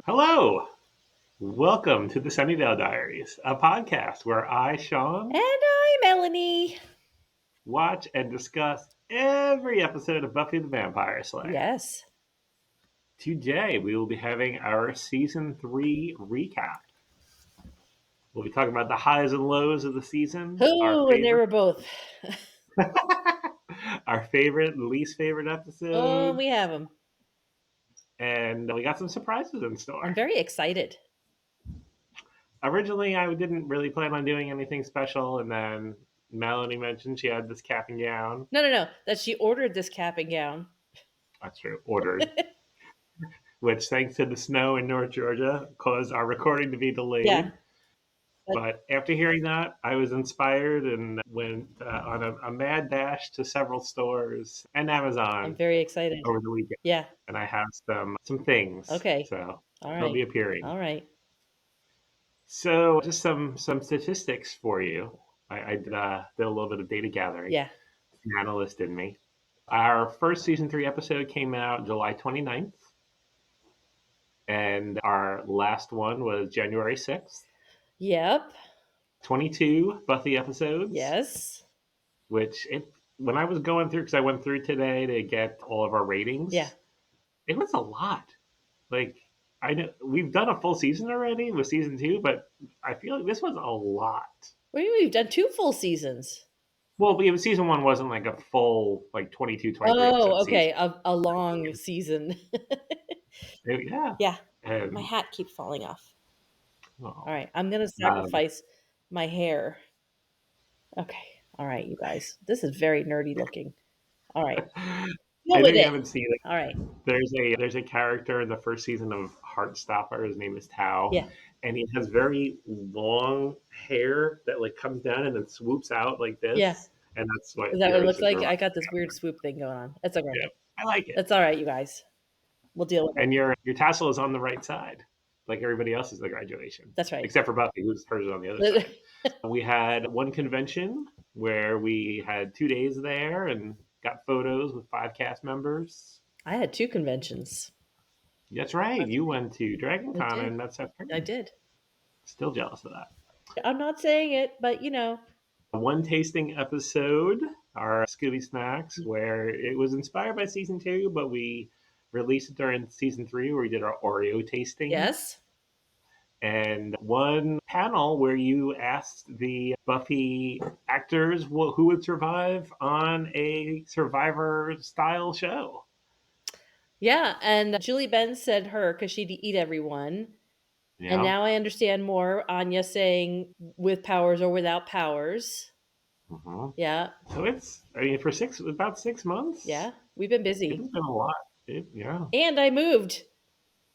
Hello, welcome to the Sunnydale Diaries, a podcast where I, Sean, And I'm Melanie. watch and discuss every episode of Buffy the Vampire Slayer. Yes. Today, we will be having our season 3 recap. We'll be talking about the highs and lows of the season, our Oh, and they favorite, were both. our favorite and least favorite Oh, episodes, we have them. and we got some surprises in I'm store. very excited. Originally, I didn't really plan on doing anything special, and then Melanie mentioned she had this cap and gown. No. That she ordered this cap and gown. That's true. Ordered, which, thanks to the snow in North Georgia, caused our recording to be Yeah. delayed. But But after hearing that, I was inspired and went on a mad dash to several stores and I'm Amazon very excited. over the weekend. Yeah. And I have some things, Okay. so All they'll right. be appearing. All right. So, just some statistics for you. I did a little bit of data gathering. Yeah. The analyst in me. Our first season 3 episode came out July 29th. And our last one was January 6th. Yep. 22 Buffy episodes, Yes. which when I was going through, because I went through today to get all of our Yeah. ratings, it was a lot. Like, I know we've done a full season already with season 2, but I feel like this was a lot. What do you mean? We've done 2 full seasons. Well, season 1 wasn't like a full, like 22, 23 episode Oh, okay. season. A long season. Yeah. Yeah. My And, hat keeps falling off. All oh, right. I'm going to um, sacrifice my hair. Okay. All right, you guys. This is very nerdy looking. All right. Go I know with you it. haven't seen it. All right. There's a character in the first season of Heartstopper. His name is Tao, Yeah. and he has very long hair that like comes down and then swoops out like Yeah. this, and that's what Is that what it yours looks is like? I reminding got this me weird swoop thing going on. That's okay. of. Yeah, I like it. That's all right, you guys. We'll deal with it. And your tassel is on the right side, like everybody else's at graduation, That's right. except for Buffy, whose hers is on the other side. We had one convention where we had 2 days there and got photos with 5 cast members. I had 2 conventions. That's right. That's You went to Dragon I Con did. and met Seth I Green. did. Still jealous of that. I'm not saying it, but you know. One tasting episode, our Scooby Snacks, where it was inspired by season 2, but we released it during season 3 where we did our Oreo tasting. Yes. And one panel where you asked the Buffy actors who would survive on a Survivor style show. Yeah, and Julie Ben said her because she'd eat everyone. And Yeah. now I understand more. Anya saying with powers or without powers. Uh-huh. Yeah. So I mean, for about 6 months, Yeah. We've been it busy. has been a lot. Yeah. And I moved.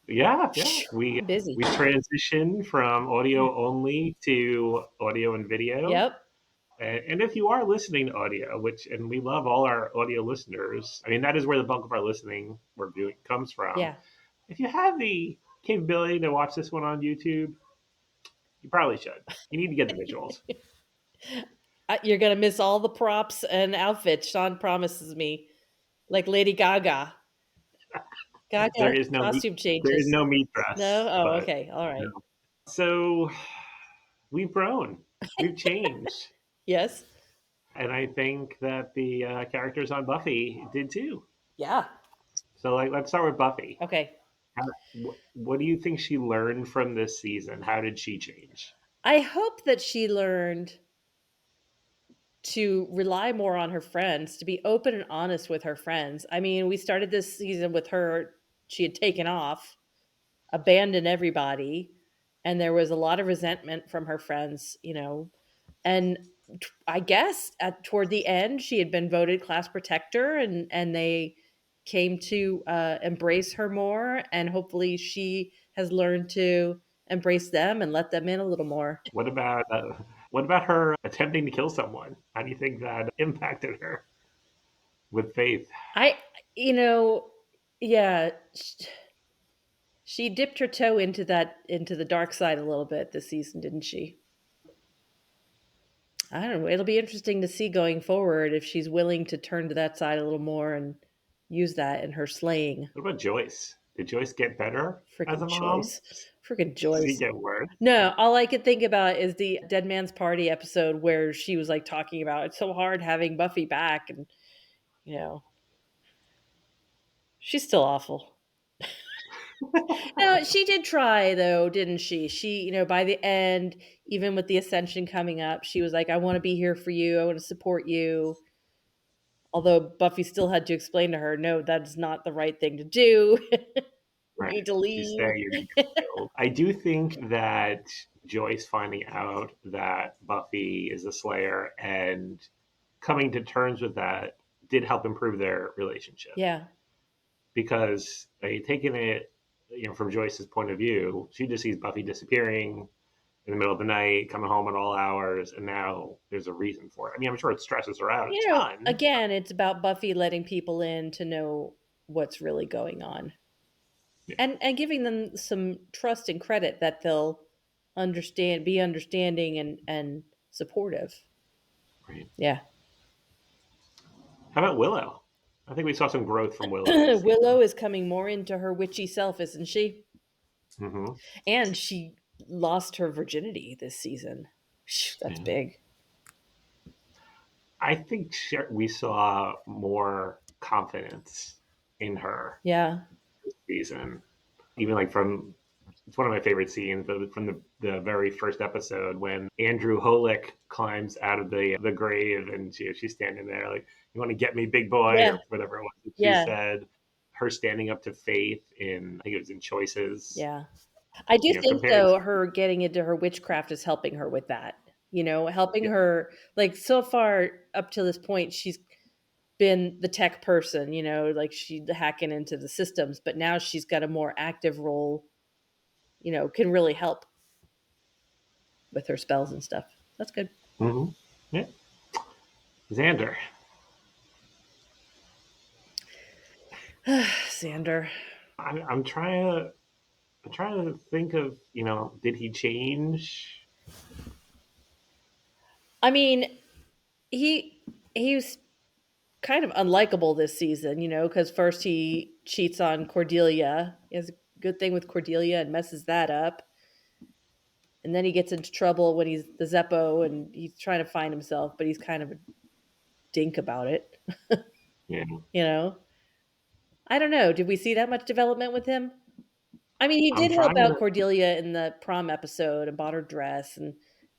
Yeah. We I'm busy. we transitioned from audio only to audio and video. Yep. And if you are listening to audio, and we love all our audio listeners, I mean that is where the bulk of our listening or viewing comes from. Yeah. If you have the capability to watch this one on YouTube, you probably should. You need to get the visuals. You're going to miss all the props and outfits Sean promises me. Like Lady Gaga. There Gaga is no meat, costume there is changes. no meat dress, No? Oh, but okay. All you right. know. So we've grown, we've changed. Yes. And I think that the characters on Buffy did too. Yeah. So, let's start with Buffy. Okay. What do you think she learned from this season? How did she change? I hope that she learned to rely more on her friends, to be open and honest with her friends. I mean, we started this season with her, she had taken off, abandoned everybody, and there was a lot of resentment from her friends, you know. And I guess toward the end, she had been voted class protector, and they came to embrace her more. And hopefully, she has learned to embrace them and let them in a little more. What about her attempting to kill someone? How do you think that impacted her with Faith? I, you know, yeah, she dipped her toe into the dark side a little bit this season, didn't she? I don't know. It'll be interesting to see going forward if she's willing to turn to that side a little more and use that in her slaying. What about Joyce? Did Joyce get better as Freaking a mom? Joyce. Freaking Did she Joyce. get worse? No, all I could think about is the Dead Man's Party episode where she was like talking about it's so hard having Buffy back, and you know, she's still awful. No, she did try though, didn't she? By the end, even with the ascension coming up, she was like, I want to be here for you. I want to support you. Although Buffy still had to explain to her, no, that's not the right thing to do. You Right. need to If you leave. stay, you're going to get killed. I do think that Joyce finding out that Buffy is a Slayer and coming to terms with that did help improve their relationship Yeah. because taking it, from Joyce's point of view, she just sees Buffy disappearing in the middle of the night, coming home at all hours, and now there's a reason for it. I mean, I'm sure it stresses her out a ton. Again, it's about Buffy letting people in to know what's really going on. Yeah, And giving them some trust and credit that they'll be understanding and supportive. right. Yeah. How about Willow? I think we saw some growth from Willow this Willow season. is coming more into her witchy self, isn't she? Hmm. And she lost her virginity this season. That's Yeah. big. I think we saw more confidence in her Yeah. this season. Even like from it's one of my favorite scenes from the very first episode when Andrew Holick climbs out of the grave and she's standing there like, "You want to get me, big boy," Yeah. or whatever it was that she Yeah. said. Her standing up to Faith in, I think it was in Choices, Yeah. I do think compared though to, her getting into her witchcraft is helping her with that. Helping yeah, her like so far up to this point she's been the tech person, like she hacking into the systems, but now she's got a more active role, can really help with her spells and stuff. That's good. hmm yeah. Xander. Xander. I'm trying to think of, did he change? I mean, he he was kind of unlikable this season, because first he cheats on Cordelia. He has a good thing with Cordelia and messes that up. And then he gets into trouble when he's the Zeppo and he's trying to find himself, but he's kind of a dink about it. Yeah, you know? I don't know. Did we see that much development with him? I mean, he I'm did help trying out to. Cordelia in the prom episode and bought her dress and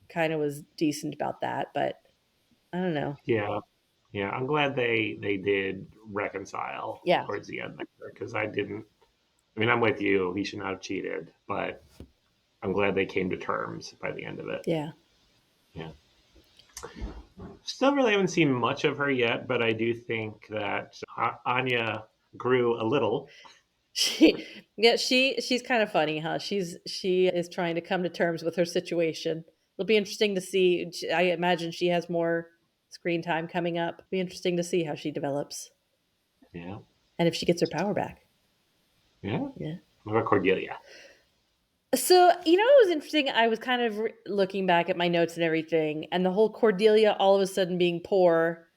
kind of was decent about that, but I don't know. Yeah, yeah. I'm glad they did reconcile Yeah. towards the end there because I didn't. I mean, I'm with you. He should not have cheated, but I'm glad they came to terms by the end of it. Yeah. Yeah. Still really haven't seen much of her yet, but I do think that Anya grew a little. She's kind of funny, huh? She is trying to come to terms with her situation. It'll be interesting to see. I imagine she has more screen time coming up. Be interesting to see how she develops Yeah, and if she gets her power back. yeah. Yeah. What about Cordelia? So, it was interesting. I was kind of looking back at my notes and everything, and the whole Cordelia all of a sudden being poor,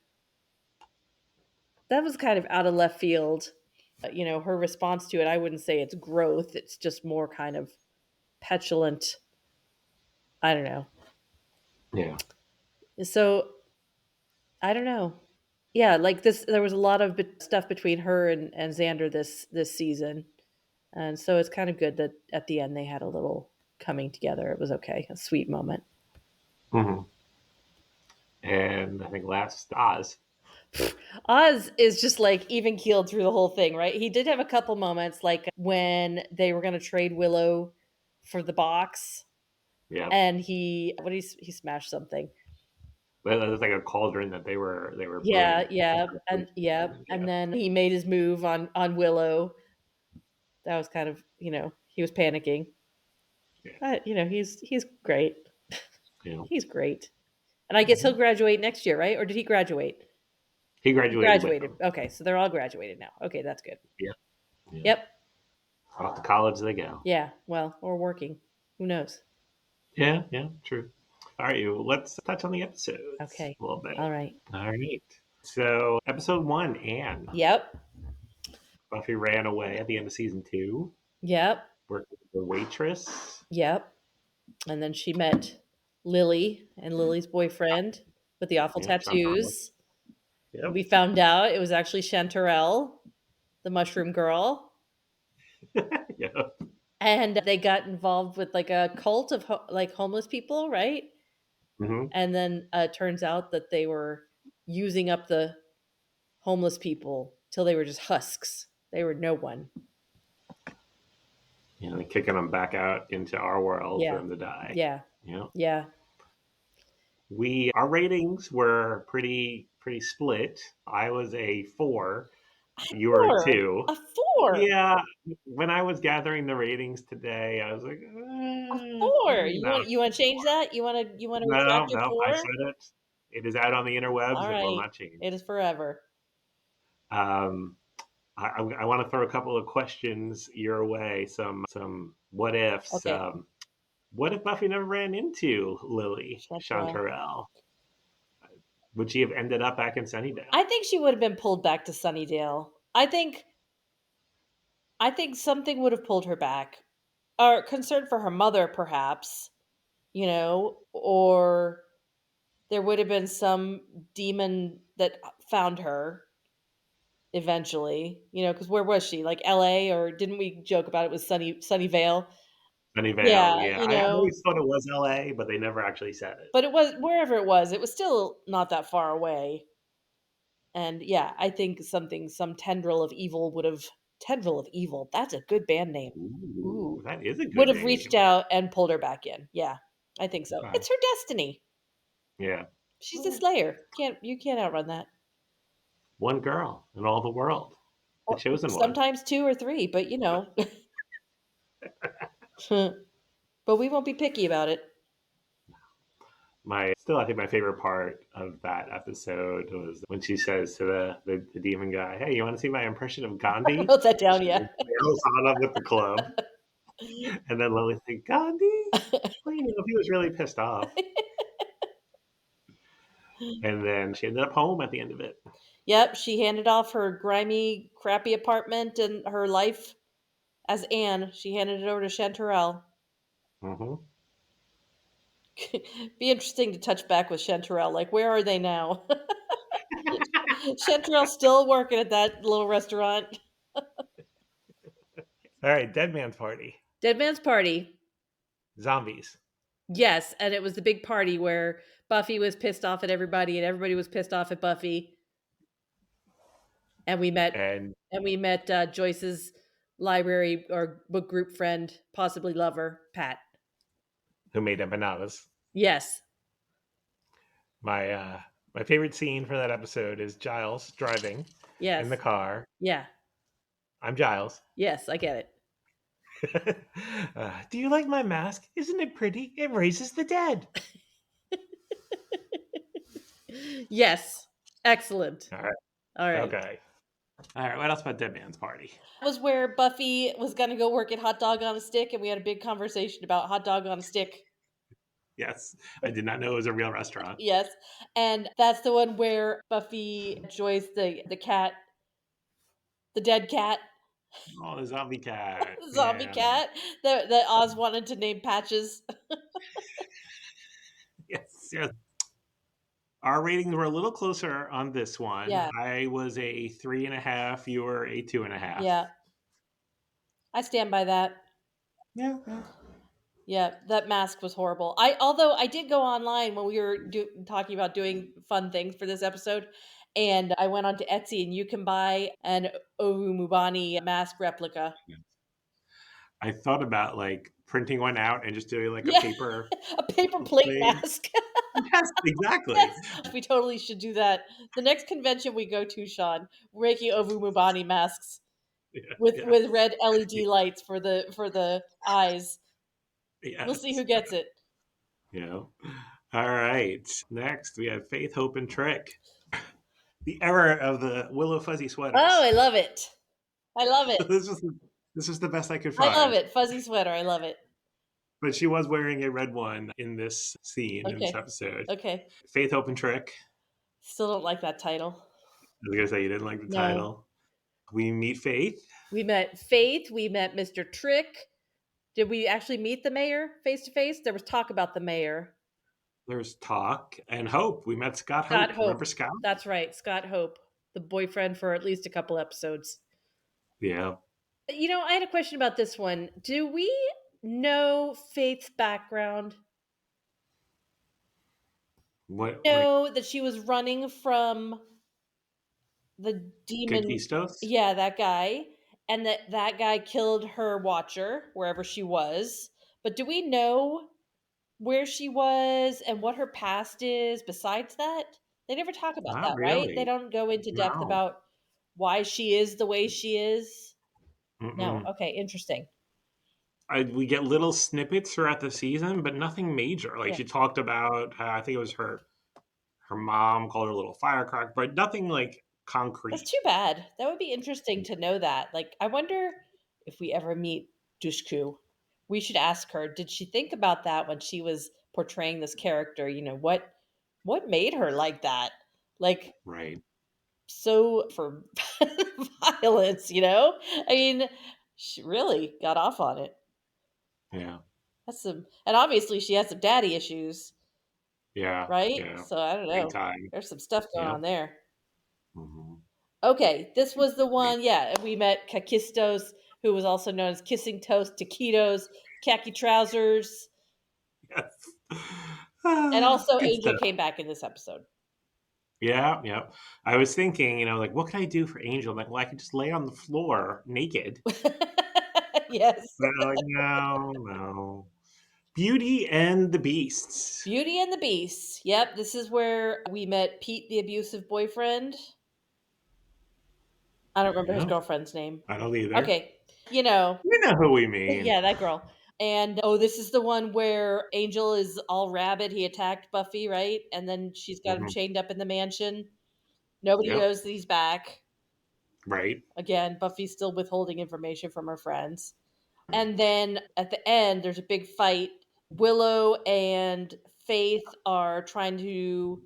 that was kind of out of left field. Her response to it, I wouldn't say it's growth, it's just more kind of petulant. I don't know. Yeah. So, I don't know. Yeah, like this, there was a lot of stuff between her and Xander this season, and so it's kind of good that at the end they had a little coming together. It was okay, a sweet moment. Hmm. And I think last Oz. Oz is just like even keeled through the whole thing, right? He did have a couple moments, like when they were going to trade Willow for the box, Yeah, and he smashed something. it was like a cauldron that they were Yeah, brewing. yeah, and yeah, Yeah, and then he made his move on Willow. That was kind of he was panicking. yeah, But he's great. yeah. He's great, and I guess he'll Mhm. graduate next year, right? Or did he graduate? He He graduated with graduated. them. Okay, so they're all graduated now. Okay, that's good. Yeah, yeah. Yep. Off to college they go. Yeah. Well, or working. Who knows? Yeah, yeah, true. All right, let's touch on the episodes Okay. a little bit. All right. All right. So, episode one, Anne. Yep. Buffy ran away at the end of season 2, Yep. worked with the waitress. Yep. And then she met Lily and Lily's boyfriend with the awful Yep, Sean Thomas. tattoos. Yep. We found out it was actually Chanterelle, the mushroom girl. Yep. And they got involved with like a cult of like homeless people, right? Hmm. And then it turns out that they were using up the homeless people till they were just husks. They were no one. Kicking them back out into our world for Yeah. them to die. Yeah. You Yeah. our ratings were pretty split. I was a 4. You were a Four. 2. A four. Yeah, when I was gathering the ratings today, I was like, A four. probably not. You want to change that? You want to No, retract your no, I four? said it. It is out on the All interwebs. It will right. not change. It is forever. Um, I want to throw a couple of questions your way. Some what ifs. Okay. What if Buffy never ran into Lily Chanterelle. Chanterelle? Would she have ended up back in Sunnydale? I think she would have been pulled back to Sunnydale. I think something would have pulled her back. Or concern for her mother, perhaps, or there would have been some demon that found her eventually, because where was she? Like LA, or didn't we joke about it was Sunnyvale? Sunnyvale, Yeah, yeah. I always thought it was LA, but they never actually said it. but it was wherever it was still not that far away. And yeah, I think some tendril of evil. That's a good band name. Ooh, Ooh, that is a would good have reached name. out and pulled her back in. Yeah, I think so. Okay. It's her destiny. Yeah. She's the Slayer. You can't outrun that. One girl in all the world, the Or chosen one. sometimes two or three, but but we won't be picky about it. I think my favorite part of that episode was when she says to the demon guy, "Hey, you want to see my impression of I Gandhi?" wrote that down. Yeah. They all saw him with the club, and then Lily's like, "Gandhi." Well, if he was really pissed off, and then she ended up home at the end of it. Yep, she handed off her grimy, crappy apartment and her life as Anne. She handed it over to Chanterelle. Hmm. Be interesting to touch back with Chanterelle. Like, where are they now? Chanterelle's still working at that little restaurant. All right, Dead Man's Party, Dead Man's Party. zombies, Yes, and it was the big party where Buffy was pissed off at everybody and everybody was pissed off at Buffy. And and we met Joyce's library or book group friend, possibly lover, Pat. who made empanadas. Yes. My favorite scene for that episode is Giles driving in the Yes. car. Yeah. I'm Giles. Yes, I get it. Do you like my mask? Isn't it pretty? It raises the dead. Yes. Excellent. All right. All right. Okay. All right. What else about Dead Man's Party? That was where Buffy was going to go work at Hot Dog on a Stick, and we had a big conversation about Hot Dog on a Stick. Yes, I did not know it was a real restaurant. Yes. And that's the one where Buffy enjoys the cat, the dead cat, Oh, the zombie cat. the zombie Yeah. cat that Oz wanted to name Patches. Yes. Yes. Our ratings were a little closer on this one. Yeah. I was a 3.5. You were a 2.5. Yeah. I stand by that. Yeah. Yeah. Yeah, that mask was horrible. Although I did go online when we were talking about doing fun things for this episode, and I went onto Etsy, and you can buy an Mubani mask replica. I thought about like printing one out and just doing like a Yeah, paper a paper plate plate. mask. Yes, exactly. Yes, we totally should do that. The next convention we go to, Sean, we're making Mubani masks Yeah. with red LED lights for the eyes. We'll see Yes. who gets it. Yeah. All right. Next, we have Faith, Hope, and Trick. The era of the Willow Fuzzy sweaters. Oh, I love it. I love it. This was the best I could I love find. it. Fuzzy sweater. I love it. But she was wearing a red one in this scene, in this Okay. episode. Okay. Faith, Hope, and Trick. Still don't like that title. I was gonna say you didn't like the No. title. We meet Faith. We met Faith. We met Mr. Trick. Did we actually meet the mayor face to face? There was talk about the mayor. There's talk and Hope. We met Scott Scott Hope. Hope. Remember Scott? That's right, Scott Hope, the boyfriend for at least a couple episodes. Yeah. I had a question about this one. Do we know Faith's background? What, like Know that she was running from the demon. Conquistos? Yeah, that guy. And that guy killed her watcher wherever she was. But do we know where she was and what her past is besides that? They never talk about Not that, right? They really. don't go into depth No. about why she is the way she is. No. Mm-mm. Okay, interesting. We get little snippets throughout the season, but nothing major. Like Yeah. she talked about, I think it was her mom called her a little firecracker, but nothing like That's concrete. too bad. That would be interesting to know that. Like, I wonder if we ever meet Dushku. We should ask her, did she think about that when she was portraying this character? What made her like that? Like, Right. so for violence. I mean, she really got off on it. Yeah. That's some, and obviously she has some daddy issues, Yeah. right? Yeah. So I don't Big know. time. There's some stuff going Yep. on there. Hmm. Okay, this was the Right. one. Yeah, we met Kakistos, who was also known as Kissing Toast, Taquitos, Khaki Trousers, Yes. and also Good Angel stuff. came back in this episode. Yeah. Yeah. I was thinking, like, what can I do for Angel? Like, well, I could just lay on the floor naked. Yes. But like, no, no. Beauty and the Beasts. Beauty and the Beast. Yep, this is where we met Pete, the abusive boyfriend. I don't remember his Yeah. girlfriend's name. I don't either. Okay, you know, You know who we mean. yeah, that girl. And oh, this is the one where Angel is all rabid. He attacked Buffy, right? And then she's got him Hmm. chained up in the mansion. Nobody Yep. knows that he's back. Right. Again, Buffy's still withholding information from her friends. And then at the end, there's a big fight. Willow and Faith are trying to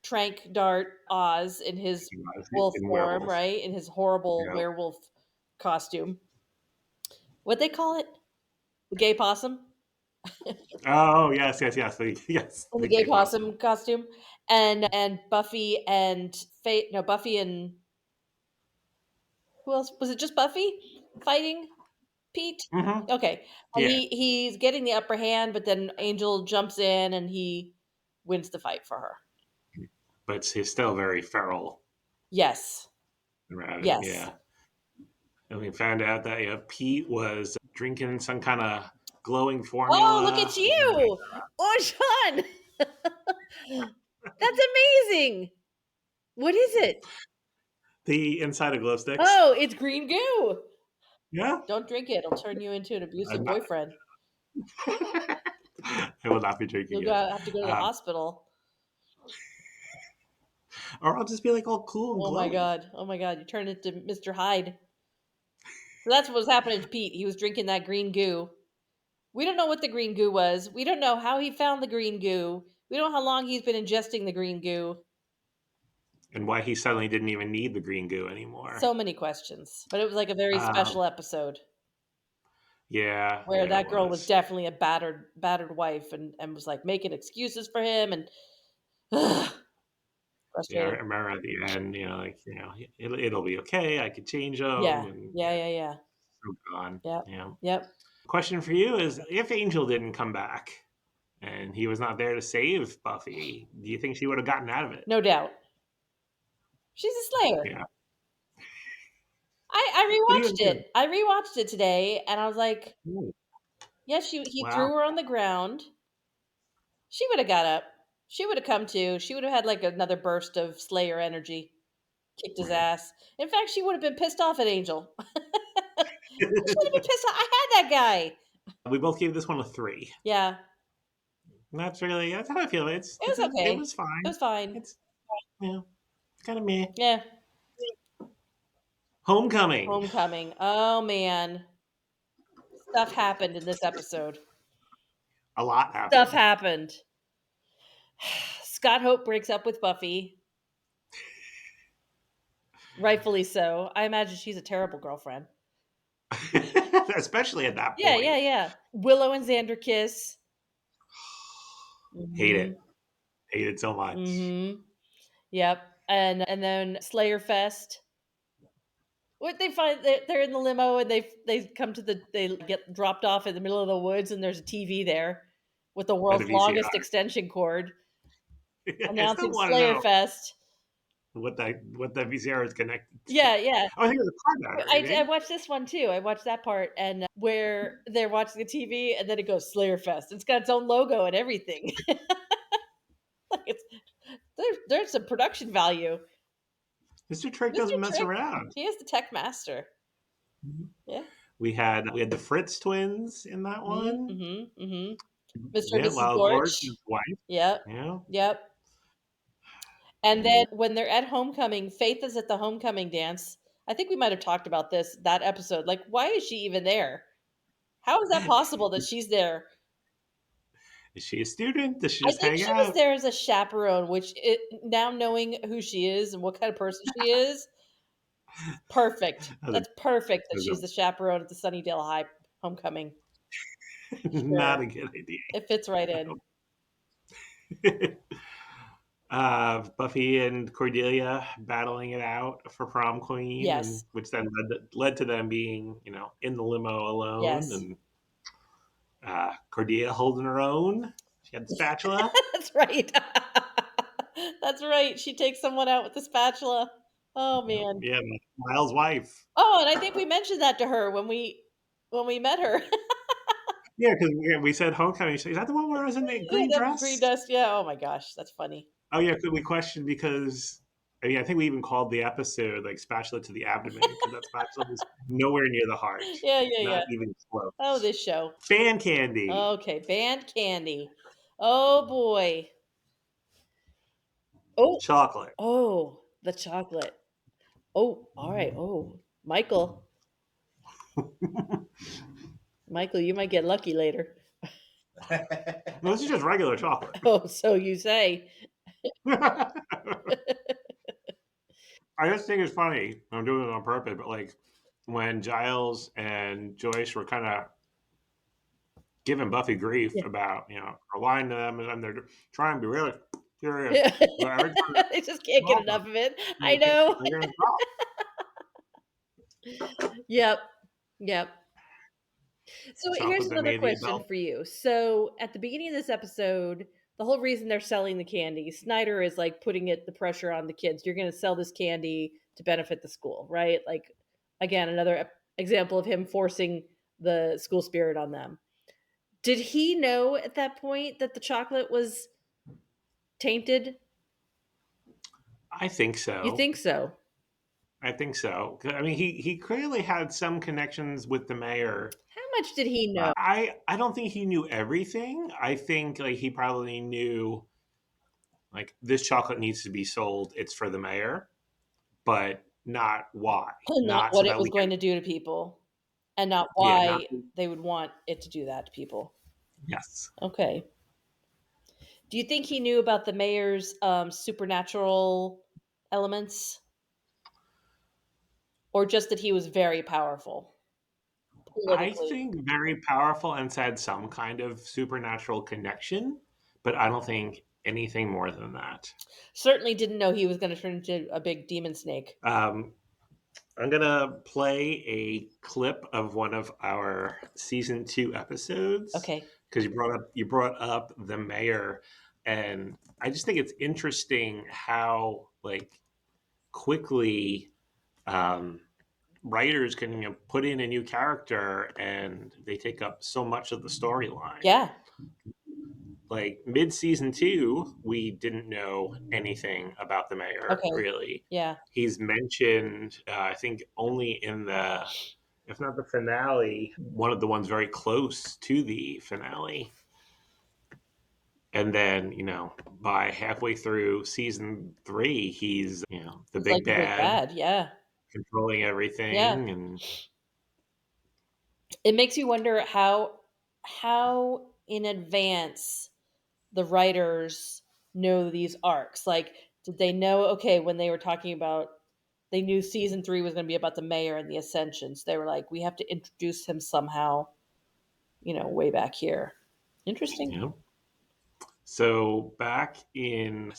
trank dart Oz in his wolf In form, werewolf. right? In his horrible Yep. werewolf costume. What they call it? The gay possum? Oh yes, yes, yes. Yes, In the the gay gay possum possum. costume. And Buffy and Faith, no, Buffy and who else? Was it just Buffy fighting Pete? Hmm. Okay. And Yeah, he's getting the upper hand, but then Angel jumps in and he wins the fight for her. but he's still very feral Yes. around it. Yes. Yeah, and we found out that Pete was drinking some kind of glowing Oh, look formula. at you. Oh, Sean. That's amazing. What is it? The inside of glow sticks. Oh, it's green goo. Yeah, Don't drink it. It'll turn you into an I'm abusive not. boyfriend. I will not be drinking You'll it. have to go to the Um, hospital. or I'll just be like all cool and Oh my glowy. god. Oh my god. You turned into Mr. Hyde. So that's what was happening to Pete. He was drinking that green goo. We don't know what the green goo was. We don't know how he found the green goo. We don't know how long he's been ingesting the green goo. And why he suddenly didn't even need the green goo anymore. So many questions. But it was like a very Um, special episode yeah, where yeah, it that girl was was. definitely a battered wife and was like making excuses for him and Yeah, I frustrating. remember at the end, it'll be okay. I could change them, Yeah. and Yeah, yeah, yeah. so gone. Yep. Yeah. Yep. Question for you is: if Angel didn't come back and he was not there to save Buffy, do you think she would have gotten out of it? No doubt. She's a slayer. Yeah. I What do rewatched you think? it. I rewatched it today and I was like, Ooh, yeah, he wow. threw her on the ground. She would have got up. She would have come to. She would have had like another burst of Slayer energy. Kicked his Right. ass. In fact, she would have been pissed off at Angel. She would have been pissed off. I had that guy. We both gave this one a 3. Yeah, That's how I feel. it was It okay. was It fine. was fine. It's kind of meh. Yeah. Homecoming. Homecoming. Oh man, stuff happened in this episode. A lot Stuff happened. happened. Scott Hope breaks up with Buffy. Rightfully so. I imagine she's a terrible girlfriend. Especially at that Yeah, point. yeah, yeah. Willow and Xander kiss. Hate it. Mhm. Hate it so much. Mhm. Yep. And then Slayer Fest. What they find they're in the limo and they come to they get dropped off in the middle of the woods and there's a TV there with the And the world's longest VCR. extension cord I still announcing want to Slayer know Fest. what that VCR is connected to. Yeah, yeah. Oh, I think it was a car battery, I maybe. watched this one too. I watched that part and where they're watching the TV and then it goes Slayer Fest. It's got its own logo and everything. Like it's there's some production value. Mr. Trick Mr. doesn't mess Trick, around. he is the tech master. Yeah. We had the Fritz twins in that Mm-hmm. one. Mm-hmm. Mm-hmm. Mr. and Yeah, Mrs. Wild George, Gorge. his wife. Yep. Yeah. Yep. And then when they're at homecoming, Faith is at the homecoming dance. I think we might have talked about this that episode. Like, why is she even there? How is that possible that she's there? Is she a student? Does she I just think hang she was out? there as a chaperone, which now knowing who she is and what kind of person she is, perfect. That's That's perfect that she's a, the chaperone at the Sunnydale High homecoming. not Sure. a good idea. It fits right in. Buffy and Cordelia battling it out for prom queen, and Yes. which then led to them being, in the limo alone, Yes. and Cordelia holding her own. She had the spatula. That's right. That's right. She takes someone out with the spatula. Oh man. Yeah, Miles' wife. Oh, and I think we mentioned that to her when we met her. Yeah, because we said homecoming. She said, is that the one where I was in the Yeah, green that green dress? dust. Yeah. Oh my gosh, that's funny. Oh yeah, we questioned because I think we even called the episode like spatula to the abdomen because that spatula was nowhere near the heart, Yeah, yeah, yeah. not even Oh, close. this show. Fan candy, Okay, band candy. Oh boy. Oh, chocolate. oh, the chocolate. Oh, all right. Oh, Michael. Michael, you might get lucky later. No, this is just regular chocolate. Oh, so you say. I just think it's funny. I'm doing it on purpose, but like when Giles and Joyce were kind of giving Buffy grief Yeah. about lying to them, and they're trying to be really serious, Yeah. but every time I just can't get they're enough of it. I know. gonna stop. Yep. Yep. So here's Chocolate that another made the question adult. for you. So at the beginning of this episode, the whole reason they're selling the candy, Snyder is like putting the pressure on the kids. You're going to sell this candy to benefit the school, right? Like again, another example of him forcing the school spirit on them. Did he know at that point that the chocolate was tainted? I think You so. think so? I think so. I mean, he clearly had some connections with the mayor. How much did he know? I don't think he knew everything. I think like he probably knew like this chocolate needs to be sold. It's for the mayor, but not why. Not Not so what it that was we can. going to do to people and not Yeah. Not. why they would want it to do that to people. Yes. Okay. Do you think he knew about the mayor's supernatural elements, or just that he was very powerful I politically? think very powerful and said some kind of supernatural connection, but I don't think anything more than that. Certainly didn't know he was going to turn into a big demon snake. Um, I'm gonna play a clip of one of our season 2 episodes Okay. because you brought up the mayor, and I just think it's interesting how like quickly um, writers can put in a new character and they take up so much of the storyline. Yeah. Like mid season 2, we didn't know anything about the mayor Okay. really. Yeah. He's mentioned, I think, only in the, if not the finale, one of the ones very close to the finale. And then, by halfway through season 3, he's, the He's like big the big bad, bad. Yeah. controlling Yeah. everything. And It makes you wonder how in advance the writers know these arcs. Like, did they know? Okay, when they were talking about They knew season 3 was going to be about the mayor and the ascensions. They were like, we have to introduce him somehow, way back here. Interesting. Yeah. So back in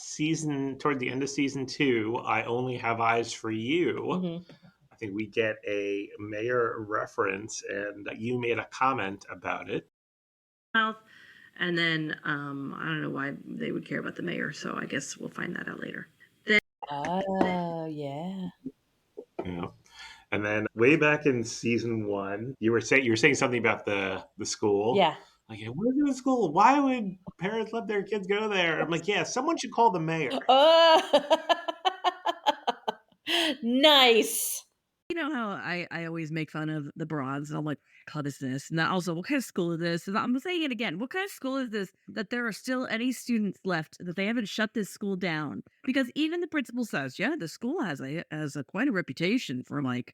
toward the end of season 2, I Only Have Eyes for You. Hmm. I think we get a mayor reference, and you made a comment about it. Mouth. And then I don't know why they would care about the mayor, so I guess we'll find that out later. Oh, yeah. Yeah. And then way back in season 1, you were saying something about the school. Yeah. Like, "Yeah, where's the school? Why would parents let their kids go there?" I'm like, yeah, someone should call the mayor. Oh, nice. You know how I always make fun of the bronze and I'm like, what is this? And also, what kind of school is this? And I'm saying it again. What kind of school is this that there are still any students left that they haven't shut this school down? Because even the principal says, yeah, the school has a quite a reputation for like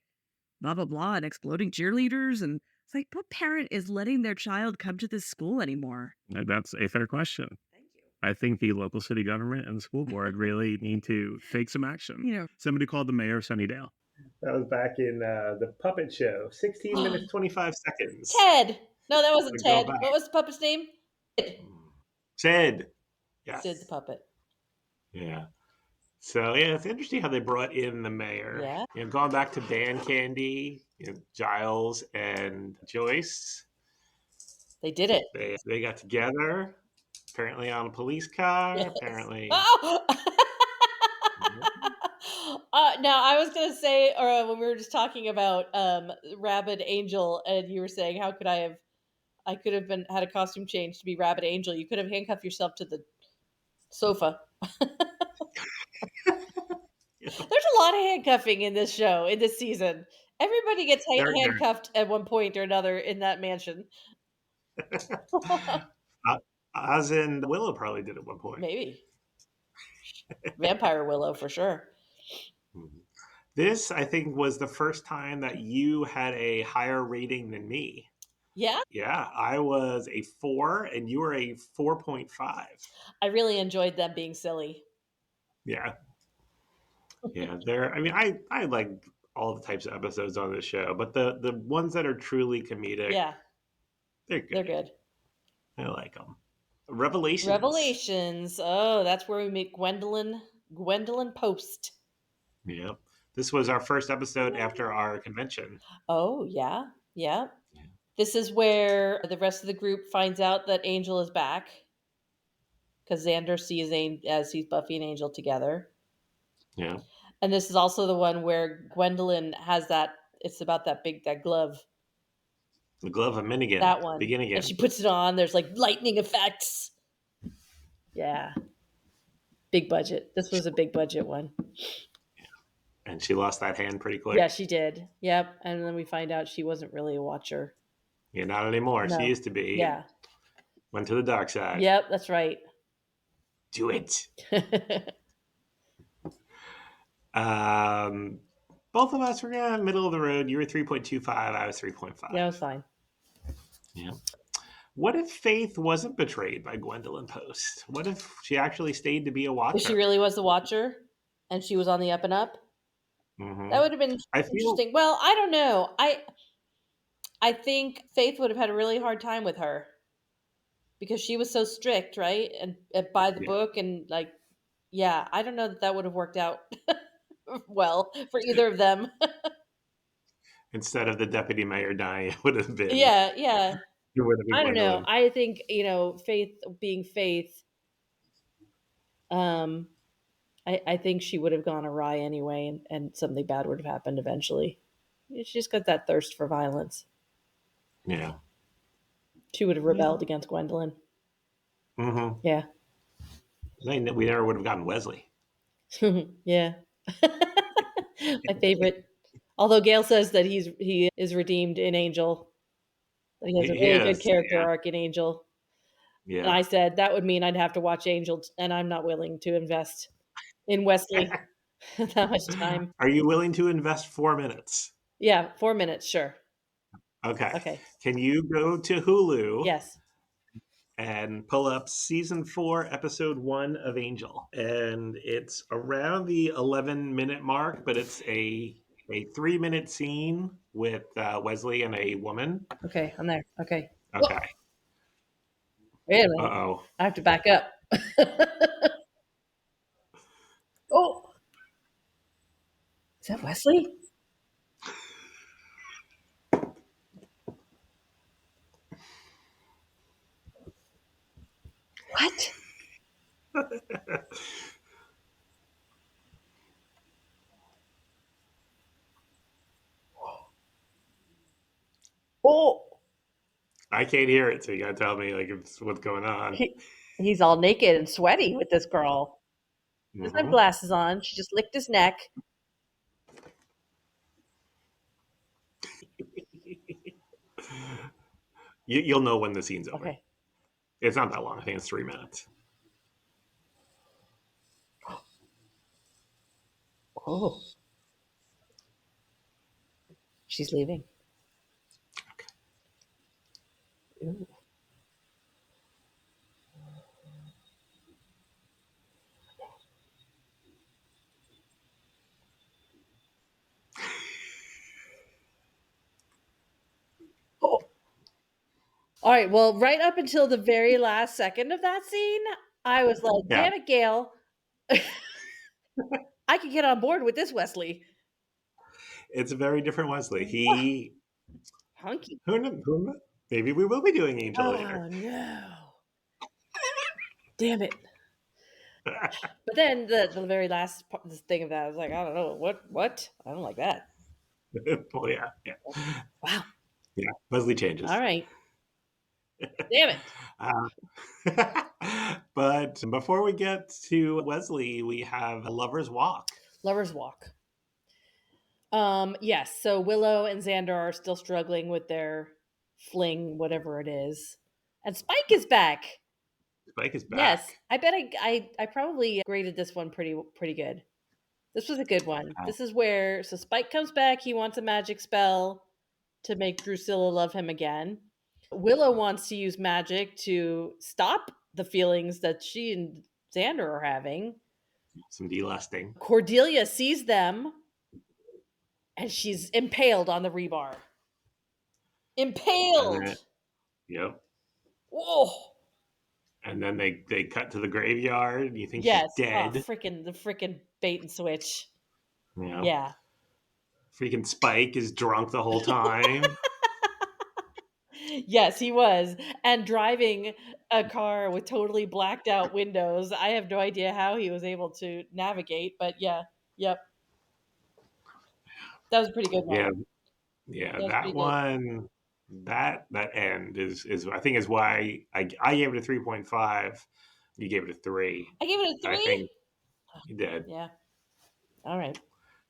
blah blah blah and exploding cheerleaders. And it's like, what parent is letting their child come to this school anymore? That's a fair question. Thank you. I think the local city government and the school board really need to take some action. You know, Somebody called the mayor of Sunnydale. That was back in the puppet show. 16 minutes, 25 seconds. Ted. No, that wasn't Go Ted. back. What was the puppet's name? Sid. Yes. Sid the puppet. Yeah. So yeah, it's interesting how they brought in the mayor. Yeah. Going back to Band Candy, Giles and Joyce. They did it. They got together, apparently on a police car. Yes. Apparently. Oh! Now I was gonna say, or when we were just talking about Rabbit Angel, and you were saying, how could I could have had a costume change to be Rabbit Angel. You could have handcuffed yourself to the sofa. There's a lot of handcuffing in this show, in this season. Everybody gets handcuffed at one point or another in that mansion. Oz and Willow probably did at one point. Maybe. Vampire Willow for sure. This, I think, was the first time that you had a higher rating than me. Yeah? Yeah, I was a 4 and you were a 4.5. I really enjoyed them being silly. Yeah. Yeah, I like all the types of episodes on this show, but the ones that are truly comedic, Yeah. they're good. They're good. I like them. Revelations. Revelations. Oh, that's where we meet Gwendolyn Post. Yep. This was our first episode after our convention. Oh, yeah. Yeah. This is where the rest of the group finds out that Angel is back. Because Xander sees sees Buffy and Angel together. Yeah. And this is also the one where Gwendolyn has it's about that glove. The glove of Minigan. That one. Begin again. And she puts it on. There's like lightning effects. Yeah. Big budget. This was a big budget one. Yeah. And she lost that hand pretty quick. Yeah, she did. Yep. And then we find out she wasn't really a watcher. Yeah, not anymore. No. She used to be. Yeah. Went to the dark side. Yep, that's right. Do it. Both of us were middle of the road. You were 3.25. I was 3.5. Yeah, it was fine. Yeah. What if Faith wasn't betrayed by Gwendolyn Post? What if she actually stayed to be a watcher? If she really was the watcher and she was on the up and up? Mm-hmm. That would have been interesting. Well, I don't know. I think Faith would have had a really hard time with her because she was so strict, right? And by the book and like, yeah, I don't know that would have worked out well for either of them. Instead of the deputy mayor dying, it would have been. Yeah. It would have been I don't know. Gwendolyn. I think, Faith being Faith, I think she would have gone awry anyway, and something bad would have happened eventually. She just got that thirst for violence. Yeah. She would have rebelled against Gwendolyn. Mm-hmm. Yeah. We never would have gotten Wesley. Yeah. My favorite. Although Gail says that he is redeemed in Angel. That he has a really good character arc in Angel. Yeah. And I said that would mean I'd have to watch Angel, and I'm not willing to invest in Wesley that much time. Are you willing to invest 4 minutes? Yeah, 4 minutes, sure. Okay. Okay. Can you go to Hulu? Yes. and pull up season 4, episode 1 of Angel. And it's around the 11-minute mark, but it's a 3-minute scene with Wesley and a woman. Okay, I'm there. Okay. Okay. Wait a minute. Uh-oh. I have to back up. Oh, is that Wesley? What? Oh, I can't hear it, so you gotta tell me like what's going on. he's all naked and sweaty with this girl. He doesn't have glasses on. She just licked his neck. You'll know when the scene's over. Okay. It's not that long. I think it's 3 minutes. Oh. She's leaving. Okay. Ooh. Oh. All right. Well, right up until the very last second of that scene, I was like, Yeah. damn it, Gail. I could get on board with this Wesley. It's a very different Wesley. He Hunky. who knew? Maybe we will be doing Angel later. Oh no. Damn it. But then the very last thing of that, I was like, I don't know. What? I don't like that. Well, yeah. Wow. Yeah. Wesley changes. All right. Damn it. But before we get to Wesley, we have a Lover's Walk. Lover's Walk. Yes, so Willow and Xander are still struggling with their fling, whatever it is. And Spike is back. Spike is back. Yes. I bet I probably graded this one pretty good. This was a good one. This is where Spike comes back, he wants a magic spell to make Drusilla love him again. Willow wants to use magic to stop the feelings that she and Xander are having. Some delusting. Cordelia sees them and she's impaled on the rebar. Impaled. Yep. Whoa. And then they cut to the graveyard. And you think Yes. she's dead. Oh, the freaking bait and switch. Yeah. Freaking Spike is drunk the whole time. Yes, he was. And driving a car with totally blacked out windows. I have no idea how he was able to navigate, but yeah. Yep. That was a pretty good one. Yeah. That one, that end is I think is why I gave it a 3.5. You gave it a 3. I gave it a 3? I think you did. Yeah. All right.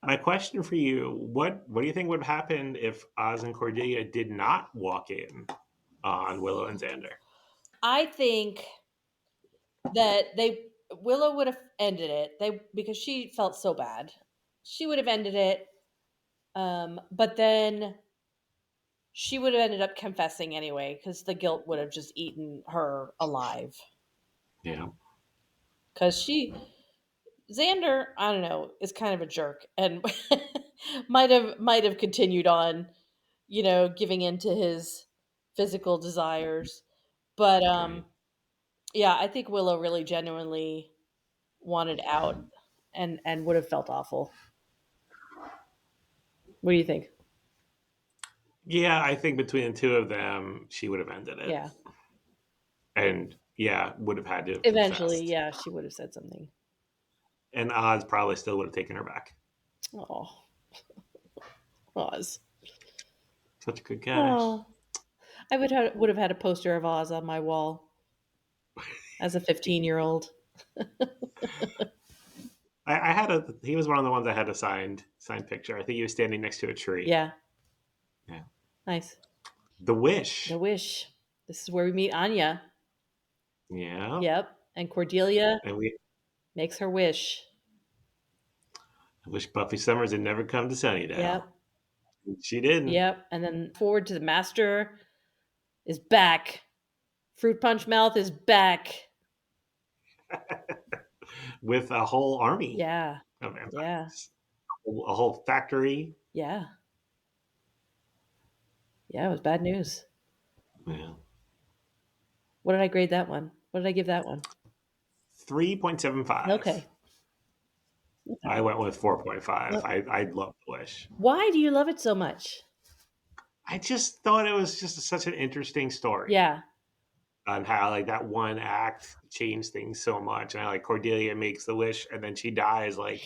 My question for you, what do you think would have happened if Oz and Cordelia did not walk in on Willow and Xander? I think that Willow would have ended it. Because she felt so bad. She would have ended it. But then she would have ended up confessing anyway, because the guilt would have just eaten her alive. Yeah. Because Xander, I don't know, is kind of a jerk and might have continued on, giving in to his physical desires. But yeah, I think Willow really genuinely wanted out and would have felt awful. What do you think? Yeah, I think between the two of them, she would have ended it. Yeah. And would have had to have eventually confessed. Yeah, she would have said something. And Oz probably still would have taken her back. Oh. Oz. Such a good guy. Oh. I would have had a poster of Oz on my wall as a 15-year-old. I had he was one of the ones I had a signed picture. I think he was standing next to a tree. Yeah. Yeah. Nice. The Wish. The Wish. This is where we meet Anya. Yeah. Yep. And Cordelia And makes her wish. I wish Buffy Summers had never come to Sunnydale. Yep. She didn't. Yep. And then forward to the Master is back. Fruit Punch Mouth is back. with a whole army Yeah. of Yeah. vampires, a whole factory. Yeah. Yeah, it was bad news. Yeah. What did I grade that one? What did I give that one? 3.75. Okay. I went with 4.5. Yep. I love the Wish. Why do you love it so much? I just thought it was just such an interesting story. Yeah. On how like that one act changed things so much. And I like Cordelia makes the wish and then she dies like